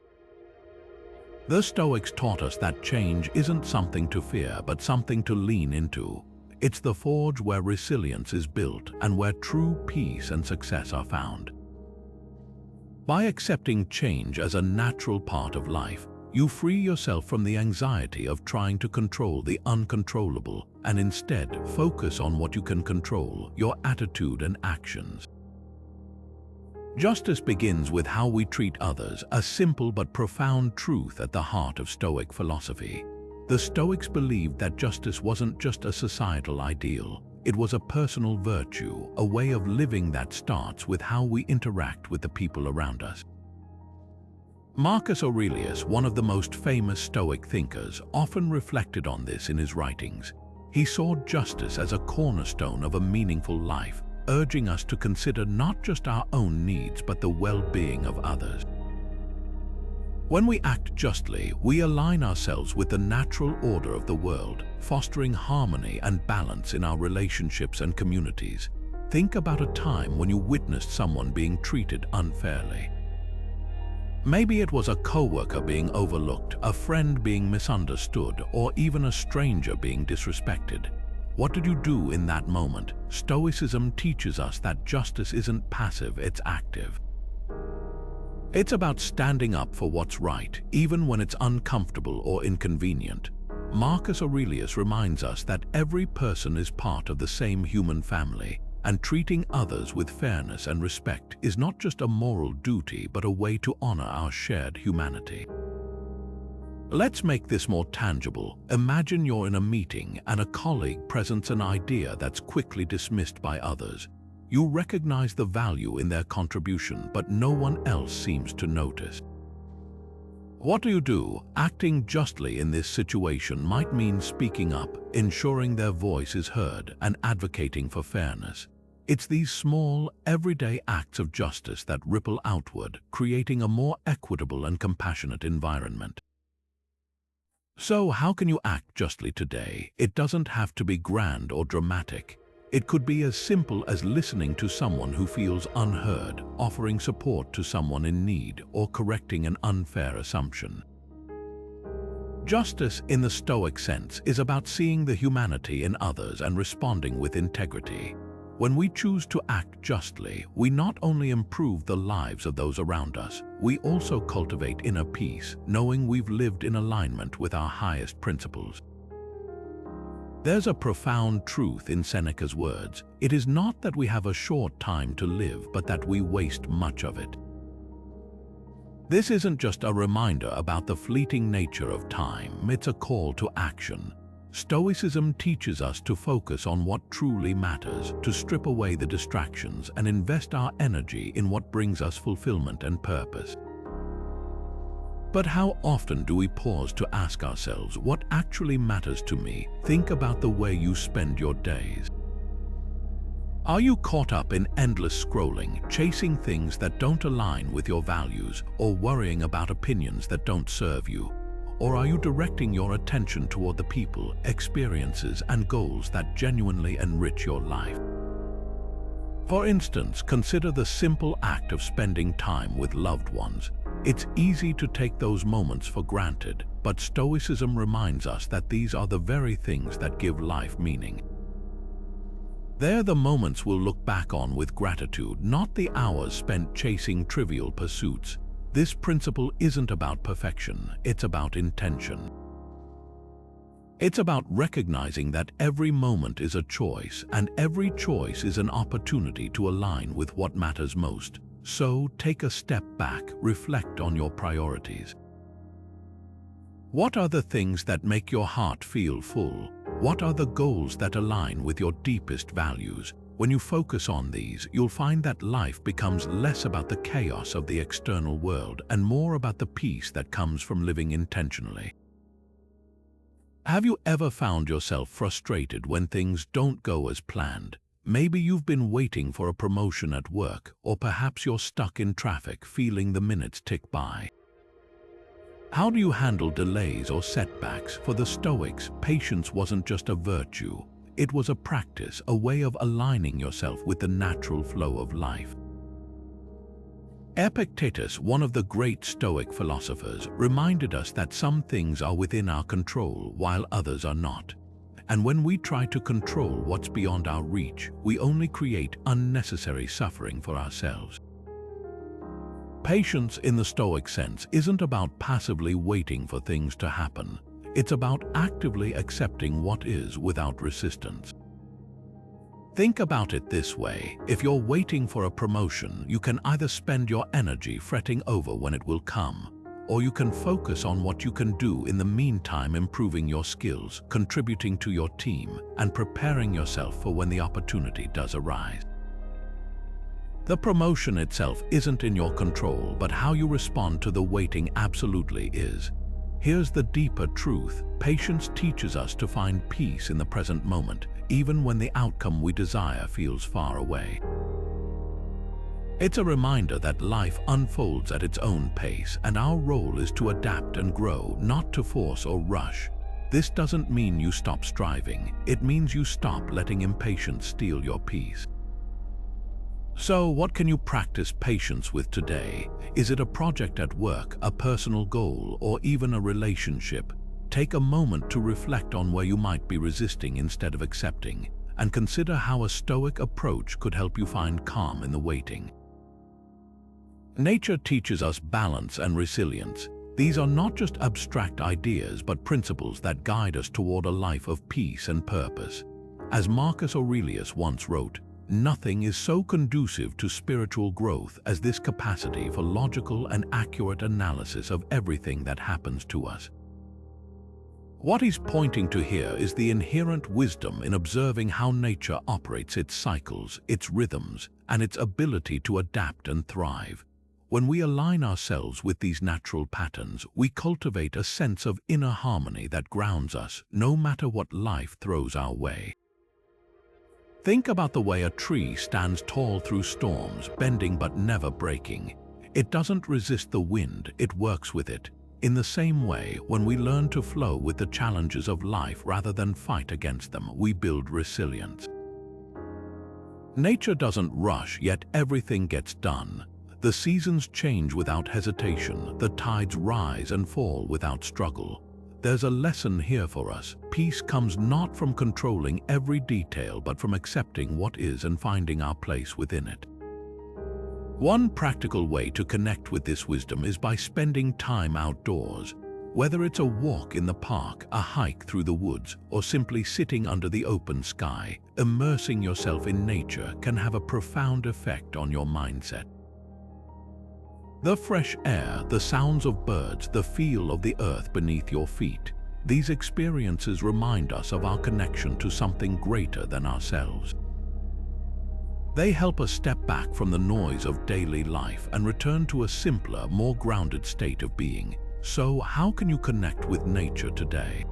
The Stoics taught us that change isn't something to fear, but something to lean into. It's the forge where resilience is built and where true peace and success are found. By accepting change as a natural part of life, you free yourself from the anxiety of trying to control the uncontrollable and instead focus on what you can control, your attitude and actions. Justice begins with how we treat others, a simple but profound truth at the heart of Stoic philosophy. The Stoics believed that justice wasn't just a societal ideal, it was a personal virtue, a way of living that starts with how we interact with the people around us. Marcus Aurelius, one of the most famous Stoic thinkers, often reflected on this in his writings. He saw justice as a cornerstone of a meaningful life, urging us to consider not just our own needs but the well-being of others. When we act justly, we align ourselves with the natural order of the world, fostering harmony and balance in our relationships and communities. Think about a time when you witnessed someone being treated unfairly. Maybe it was a coworker being overlooked, a friend being misunderstood, or even a stranger being disrespected. What did you do in that moment? Stoicism teaches us that justice isn't passive, it's active. It's about standing up for what's right, even when it's uncomfortable or inconvenient. Marcus Aurelius reminds us that every person is part of the same human family, and treating others with fairness and respect is not just a moral duty but a way to honor our shared humanity. Let's make this more tangible. Imagine you're in a meeting and a colleague presents an idea that's quickly dismissed by others. You recognize the value in their contribution, but no one else seems to notice. What do you do? Acting justly in this situation might mean speaking up, ensuring their voice is heard, and advocating for fairness. It's these small, everyday acts of justice that ripple outward, creating a more equitable and compassionate environment. So, how can you act justly today? It doesn't have to be grand or dramatic. It could be as simple as listening to someone who feels unheard, offering support to someone in need, or correcting an unfair assumption. Justice, in the Stoic sense, is about seeing the humanity in others and responding with integrity. When we choose to act justly, we not only improve the lives of those around us, we also cultivate inner peace, knowing we've lived in alignment with our highest principles. There's a profound truth in Seneca's words. It is not that we have a short time to live, but that we waste much of it. This isn't just a reminder about the fleeting nature of time, it's a call to action. Stoicism teaches us to focus on what truly matters, to strip away the distractions and invest our energy in what brings us fulfillment and purpose. But how often do we pause to ask ourselves, what actually matters to me? Think about the way you spend your days. Are you caught up in endless scrolling, chasing things that don't align with your values, or worrying about opinions that don't serve you? Or are you directing your attention toward the people, experiences, and goals that genuinely enrich your life? For instance, consider the simple act of spending time with loved ones. It's easy to take those moments for granted, but Stoicism reminds us that these are the very things that give life meaning. They're the moments we'll look back on with gratitude, not the hours spent chasing trivial pursuits. This principle isn't about perfection, it's about intention. It's about recognizing that every moment is a choice, and every choice is an opportunity to align with what matters most. So, take a step back, reflect on your priorities. What are the things that make your heart feel full? What are the goals that align with your deepest values? When you focus on these, you'll find that life becomes less about the chaos of the external world and more about the peace that comes from living intentionally. Have you ever found yourself frustrated when things don't go as planned? Maybe you've been waiting for a promotion at work, or perhaps you're stuck in traffic feeling the minutes tick by. How do you handle delays or setbacks? For the Stoics, patience wasn't just a virtue. It was a practice, a way of aligning yourself with the natural flow of life. Epictetus, one of the great Stoic philosophers, reminded us that some things are within our control while others are not. And when we try to control what's beyond our reach, we only create unnecessary suffering for ourselves. Patience in the Stoic sense isn't about passively waiting for things to happen. It's about actively accepting what is without resistance. Think about it this way: if you're waiting for a promotion, you can either spend your energy fretting over when it will come, or you can focus on what you can do in the meantime, improving your skills, contributing to your team, and preparing yourself for when the opportunity does arise. The promotion itself isn't in your control, but how you respond to the waiting absolutely is. Here's the deeper truth: patience teaches us to find peace in the present moment, even when the outcome we desire feels far away. It's a reminder that life unfolds at its own pace, and our role is to adapt and grow, not to force or rush. This doesn't mean you stop striving. It means you stop letting impatience steal your peace. So, what can you practice patience with today? Is it a project at work, a personal goal, or even a relationship? Take a moment to reflect on where you might be resisting instead of accepting, and consider how a Stoic approach could help you find calm in the waiting. Nature teaches us balance and resilience. These are not just abstract ideas, but principles that guide us toward a life of peace and purpose. As Marcus Aurelius once wrote, "Nothing is so conducive to spiritual growth as this capacity for logical and accurate analysis of everything that happens to us." What he's pointing to here is the inherent wisdom in observing how nature operates, its cycles, its rhythms, and its ability to adapt and thrive. When we align ourselves with these natural patterns, we cultivate a sense of inner harmony that grounds us, no matter what life throws our way. Think about the way a tree stands tall through storms, bending but never breaking. It doesn't resist the wind, it works with it. In the same way, when we learn to flow with the challenges of life rather than fight against them, we build resilience. Nature doesn't rush, yet everything gets done. The seasons change without hesitation, the tides rise and fall without struggle. There's a lesson here for us. Peace comes not from controlling every detail, but from accepting what is and finding our place within it. One practical way to connect with this wisdom is by spending time outdoors. Whether it's a walk in the park, a hike through the woods, or simply sitting under the open sky, immersing yourself in nature can have a profound effect on your mindset. The fresh air, the sounds of birds, the feel of the earth beneath your feet. These experiences remind us of our connection to something greater than ourselves. They help us step back from the noise of daily life and return to a simpler, more grounded state of being. So, how can you connect with nature today?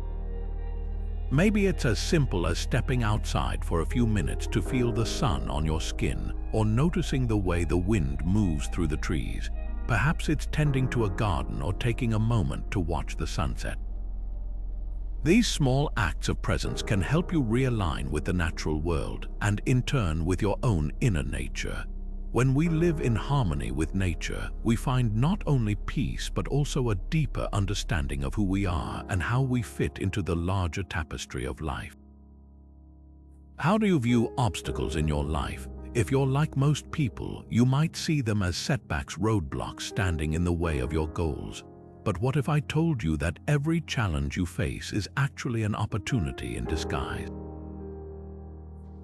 Maybe it's as simple as stepping outside for a few minutes to feel the sun on your skin, or noticing the way the wind moves through the trees. Perhaps it's tending to a garden or taking a moment to watch the sunset. These small acts of presence can help you realign with the natural world and, in turn, with your own inner nature. When we live in harmony with nature, we find not only peace but also a deeper understanding of who we are and how we fit into the larger tapestry of life. How do you view obstacles in your life? If you're like most people, you might see them as setbacks, roadblocks standing in the way of your goals. But what if I told you that every challenge you face is actually an opportunity in disguise?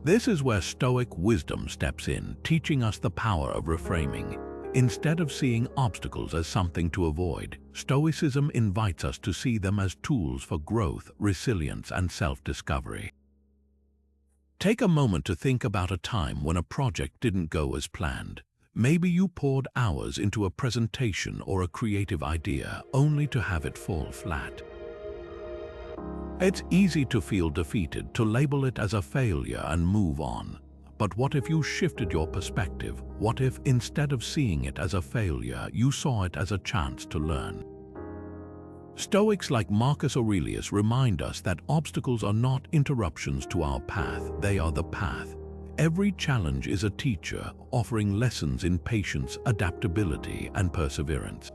This is where Stoic wisdom steps in, teaching us the power of reframing. Instead of seeing obstacles as something to avoid, Stoicism invites us to see them as tools for growth, resilience, and self-discovery. Take a moment to think about a time when a project didn't go as planned. Maybe you poured hours into a presentation or a creative idea only to have it fall flat. It's easy to feel defeated, to label it as a failure and move on. But what if you shifted your perspective? What if, instead of seeing it as a failure, you saw it as a chance to learn? Stoics like Marcus Aurelius remind us that obstacles are not interruptions to our path, they are the path. Every challenge is a teacher, offering lessons in patience, adaptability, and perseverance.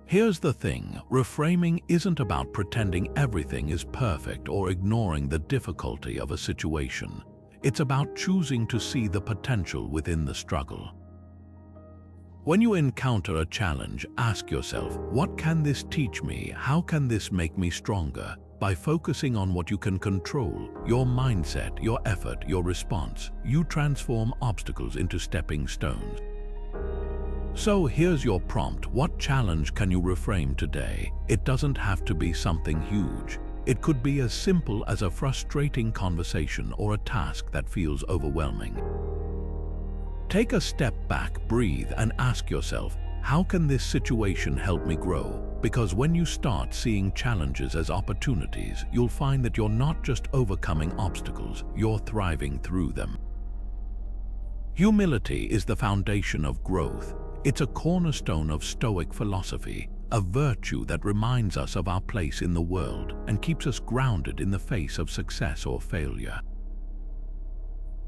Here's the thing, reframing isn't about pretending everything is perfect or ignoring the difficulty of a situation. It's about choosing to see the potential within the struggle. When you encounter a challenge, ask yourself, what can this teach me? How can this make me stronger? By focusing on what you can control, your mindset, your effort, your response, you transform obstacles into stepping stones. So here's your prompt. What challenge can you reframe today? It doesn't have to be something huge. It could be as simple as a frustrating conversation or a task that feels overwhelming. Take a step back, breathe, and ask yourself, how can this situation help me grow? Because when you start seeing challenges as opportunities, you'll find that you're not just overcoming obstacles, you're thriving through them. Humility is the foundation of growth. It's a cornerstone of Stoic philosophy, a virtue that reminds us of our place in the world and keeps us grounded in the face of success or failure.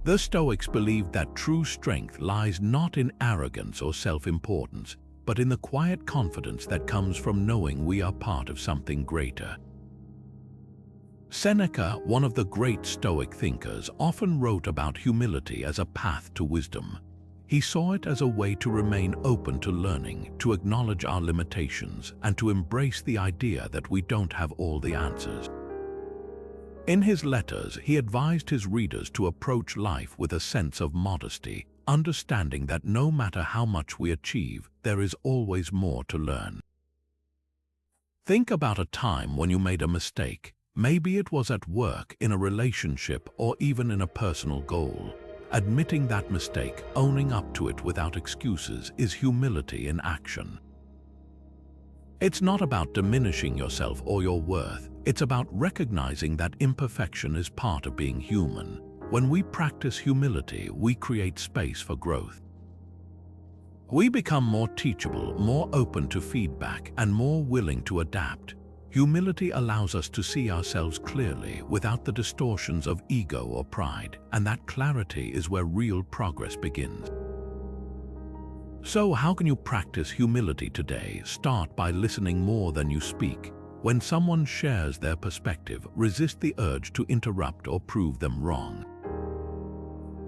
The Stoics believed that true strength lies not in arrogance or self-importance, but in the quiet confidence that comes from knowing we are part of something greater. Seneca, one of the great Stoic thinkers, often wrote about humility as a path to wisdom. He saw it as a way to remain open to learning, to acknowledge our limitations, and to embrace the idea that we don't have all the answers. In his letters, he advised his readers to approach life with a sense of modesty, understanding that no matter how much we achieve, there is always more to learn. Think about a time when you made a mistake. Maybe it was at work, in a relationship, or even in a personal goal. Admitting that mistake, owning up to it without excuses, is humility in action. It's not about diminishing yourself or your worth. It's about recognizing that imperfection is part of being human. When we practice humility, we create space for growth. We become more teachable, more open to feedback, and more willing to adapt. Humility allows us to see ourselves clearly without the distortions of ego or pride, and that clarity is where real progress begins. So how can you practice humility today? Start by listening more than you speak. When someone shares their perspective, resist the urge to interrupt or prove them wrong.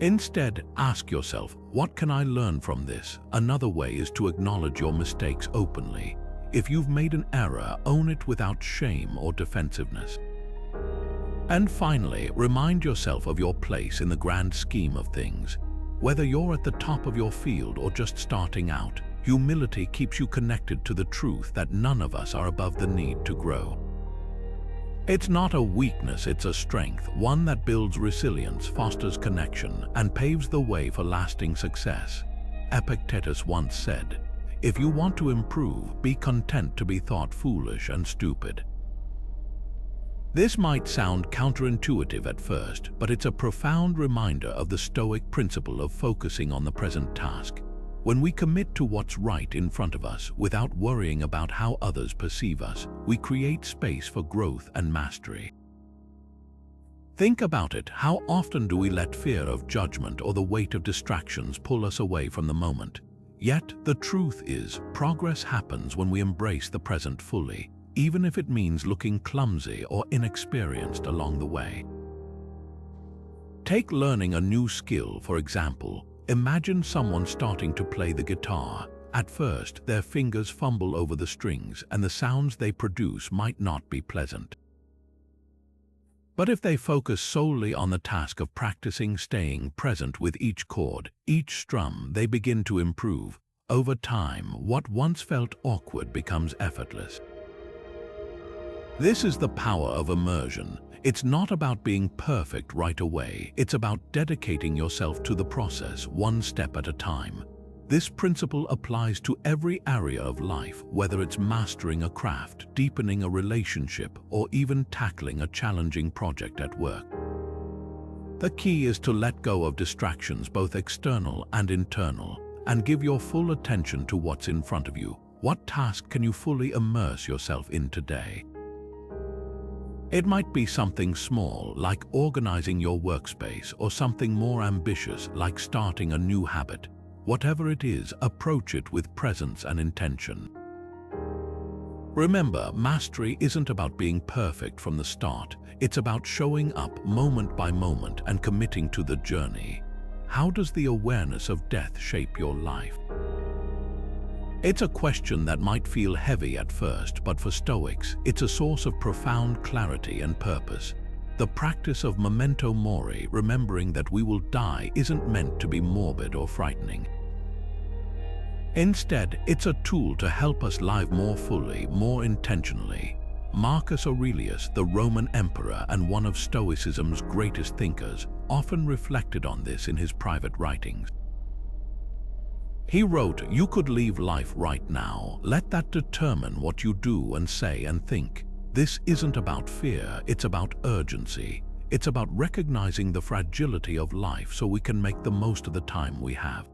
Instead, ask yourself, what can I learn from this? Another way is to acknowledge your mistakes openly. If you've made an error, own it without shame or defensiveness. And finally, remind yourself of your place in the grand scheme of things. Whether you're at the top of your field or just starting out, humility keeps you connected to the truth that none of us are above the need to grow. It's not a weakness, it's a strength, one that builds resilience, fosters connection, and paves the way for lasting success. Epictetus once said, "If you want to improve, be content to be thought foolish and stupid." This might sound counterintuitive at first, but it's a profound reminder of the Stoic principle of focusing on the present task. When we commit to what's right in front of us without worrying about how others perceive us, we create space for growth and mastery. Think about it. How often do we let fear of judgment or the weight of distractions pull us away from the moment? Yet, the truth is, progress happens when we embrace the present fully, even if it means looking clumsy or inexperienced along the way. Take learning a new skill, for example. Imagine someone starting to play the guitar. At first, their fingers fumble over the strings, and the sounds they produce might not be pleasant. But if they focus solely on the task of practicing staying present with each chord, each strum, they begin to improve. Over time, what once felt awkward becomes effortless. This is the power of immersion. It's not about being perfect right away. It's about dedicating yourself to the process, one step at a time. This principle applies to every area of life, whether it's mastering a craft, deepening a relationship, or even tackling a challenging project at work. The key is to let go of distractions, both external and internal, and give your full attention to what's in front of you. What task can you fully immerse yourself in today? It might be something small, like organizing your workspace, or something more ambitious, like starting a new habit. Whatever it is, approach it with presence and intention. Remember, mastery isn't about being perfect from the start. It's about showing up moment by moment and committing to the journey. How does the awareness of death shape your life? It's a question that might feel heavy at first, but for Stoics, it's a source of profound clarity and purpose. The practice of Memento Mori, remembering that we will die, isn't meant to be morbid or frightening. Instead, it's a tool to help us live more fully, more intentionally. Marcus Aurelius, the Roman emperor and one of Stoicism's greatest thinkers, often reflected on this in his private writings. He wrote, "You could leave life right now. Let that determine what you do and say and think." This isn't about fear, it's about urgency. It's about recognizing the fragility of life so we can make the most of the time we have.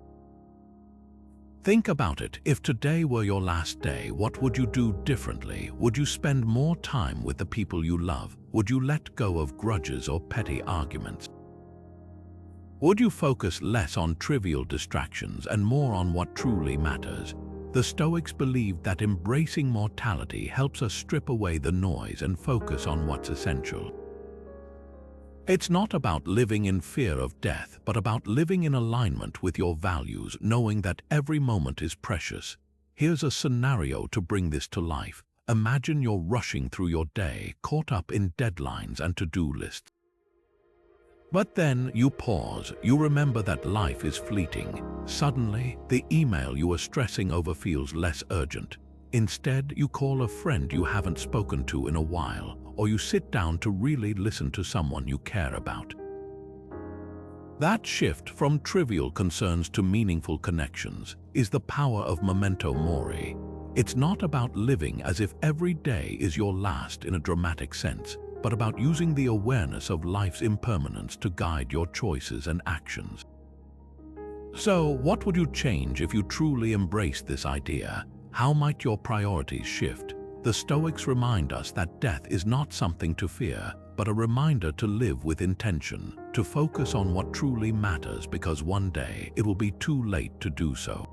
Think about it. If today were your last day, what would you do differently? Would you spend more time with the people you love? Would you let go of grudges or petty arguments? Would you focus less on trivial distractions and more on what truly matters? The Stoics believed that embracing mortality helps us strip away the noise and focus on what's essential. It's not about living in fear of death, but about living in alignment with your values, knowing that every moment is precious. Here's a scenario to bring this to life. Imagine you're rushing through your day, caught up in deadlines and to-do lists. But then you pause, you remember that life is fleeting. Suddenly, the email you were stressing over feels less urgent. Instead, you call a friend you haven't spoken to in a while, or you sit down to really listen to someone you care about. That shift from trivial concerns to meaningful connections is the power of Memento Mori. It's not about living as if every day is your last in a dramatic sense, but about using the awareness of life's impermanence to guide your choices and actions. So, what would you change if you truly embraced this idea? How might your priorities shift? The Stoics remind us that death is not something to fear, but a reminder to live with intention, to focus on what truly matters, because one day it will be too late to do so.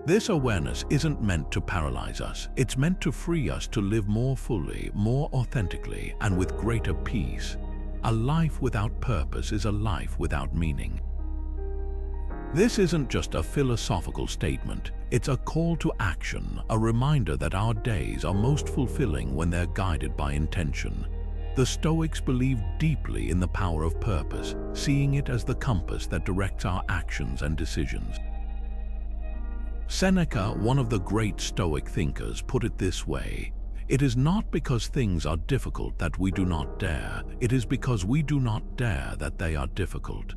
This awareness isn't meant to paralyze us. It's meant to free us to live more fully, more authentically, and with greater peace. A life without purpose is a life without meaning. This isn't just a philosophical statement. It's a call to action, a reminder that our days are most fulfilling when they're guided by intention. The Stoics believed deeply in the power of purpose, seeing it as the compass that directs our actions and decisions. Seneca, one of the great Stoic thinkers, put it this way: "It is not because things are difficult that we do not dare. It is because we do not dare that they are difficult."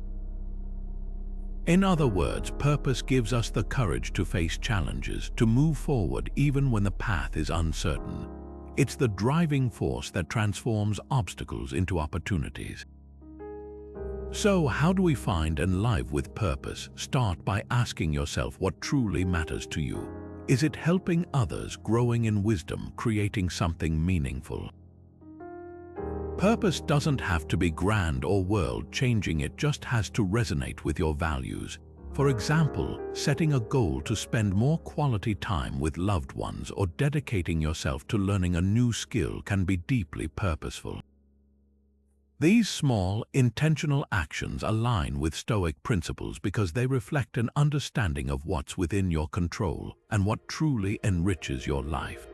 In other words, purpose gives us the courage to face challenges, to move forward even when the path is uncertain. It's the driving force that transforms obstacles into opportunities. So, how do we find and live with purpose? Start by asking yourself what truly matters to you. Is it helping others, growing in wisdom, creating something meaningful? Purpose doesn't have to be grand or world-changing, it just has to resonate with your values. For example, setting a goal to spend more quality time with loved ones or dedicating yourself to learning a new skill can be deeply purposeful. These small, intentional actions align with Stoic principles because they reflect an understanding of what's within your control and what truly enriches your life.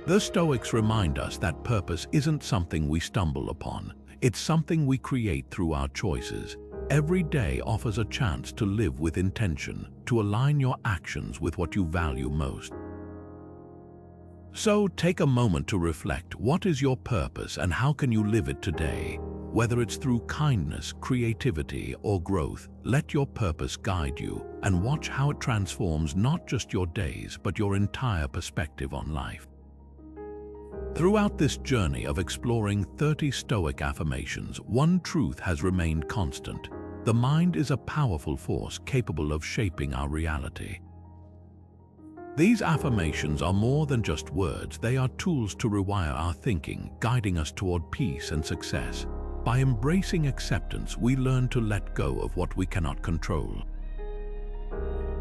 The Stoics remind us that purpose isn't something we stumble upon, it's something we create through our choices. Every day offers a chance to live with intention, to align your actions with what you value most. So take a moment to reflect. What is your purpose and how can you live it today? Whether it's through kindness, creativity, or growth, let your purpose guide you and watch how it transforms not just your days but your entire perspective on life. Throughout this journey of exploring 30 Stoic affirmations, one truth has remained constant. The mind is a powerful force capable of shaping our reality. These affirmations are more than just words. They are tools to rewire our thinking, guiding us toward peace and success. By embracing acceptance, we learn to let go of what we cannot control.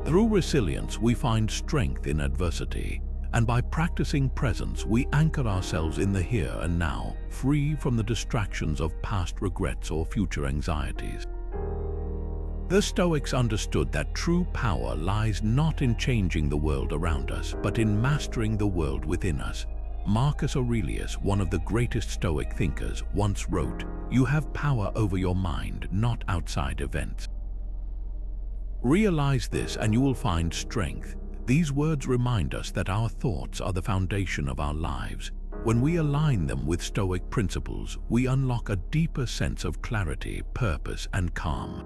Through resilience, we find strength in adversity. And by practicing presence, we anchor ourselves in the here and now, free from the distractions of past regrets or future anxieties. The Stoics understood that true power lies not in changing the world around us, but in mastering the world within us. Marcus Aurelius, one of the greatest Stoic thinkers, once wrote, "You have power over your mind, not outside events." Realize this and you will find strength. These words remind us that our thoughts are the foundation of our lives. When we align them with Stoic principles, we unlock a deeper sense of clarity, purpose, and calm.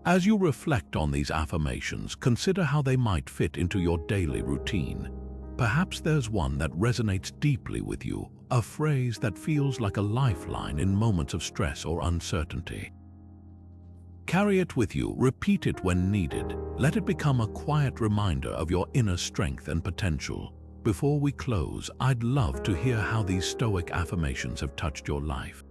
As you reflect on these affirmations, consider how they might fit into your daily routine. Perhaps there's one that resonates deeply with you, a phrase that feels like a lifeline in moments of stress or uncertainty. Carry it with you, repeat it when needed. Let it become a quiet reminder of your inner strength and potential. Before we close, I'd love to hear how these Stoic affirmations have touched your life.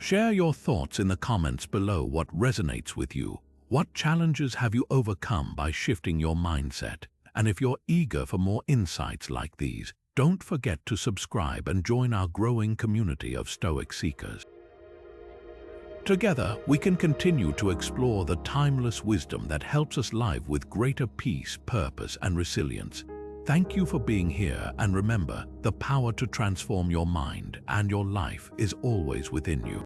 Share your thoughts in the comments below. What resonates with you? What challenges have you overcome by shifting your mindset? And if you're eager for more insights like these, don't forget to subscribe and join our growing community of Stoic seekers. Together, we can continue to explore the timeless wisdom that helps us live with greater peace, purpose, and resilience. Thank you for being here, and remember, the power to transform your mind and your life is always within you.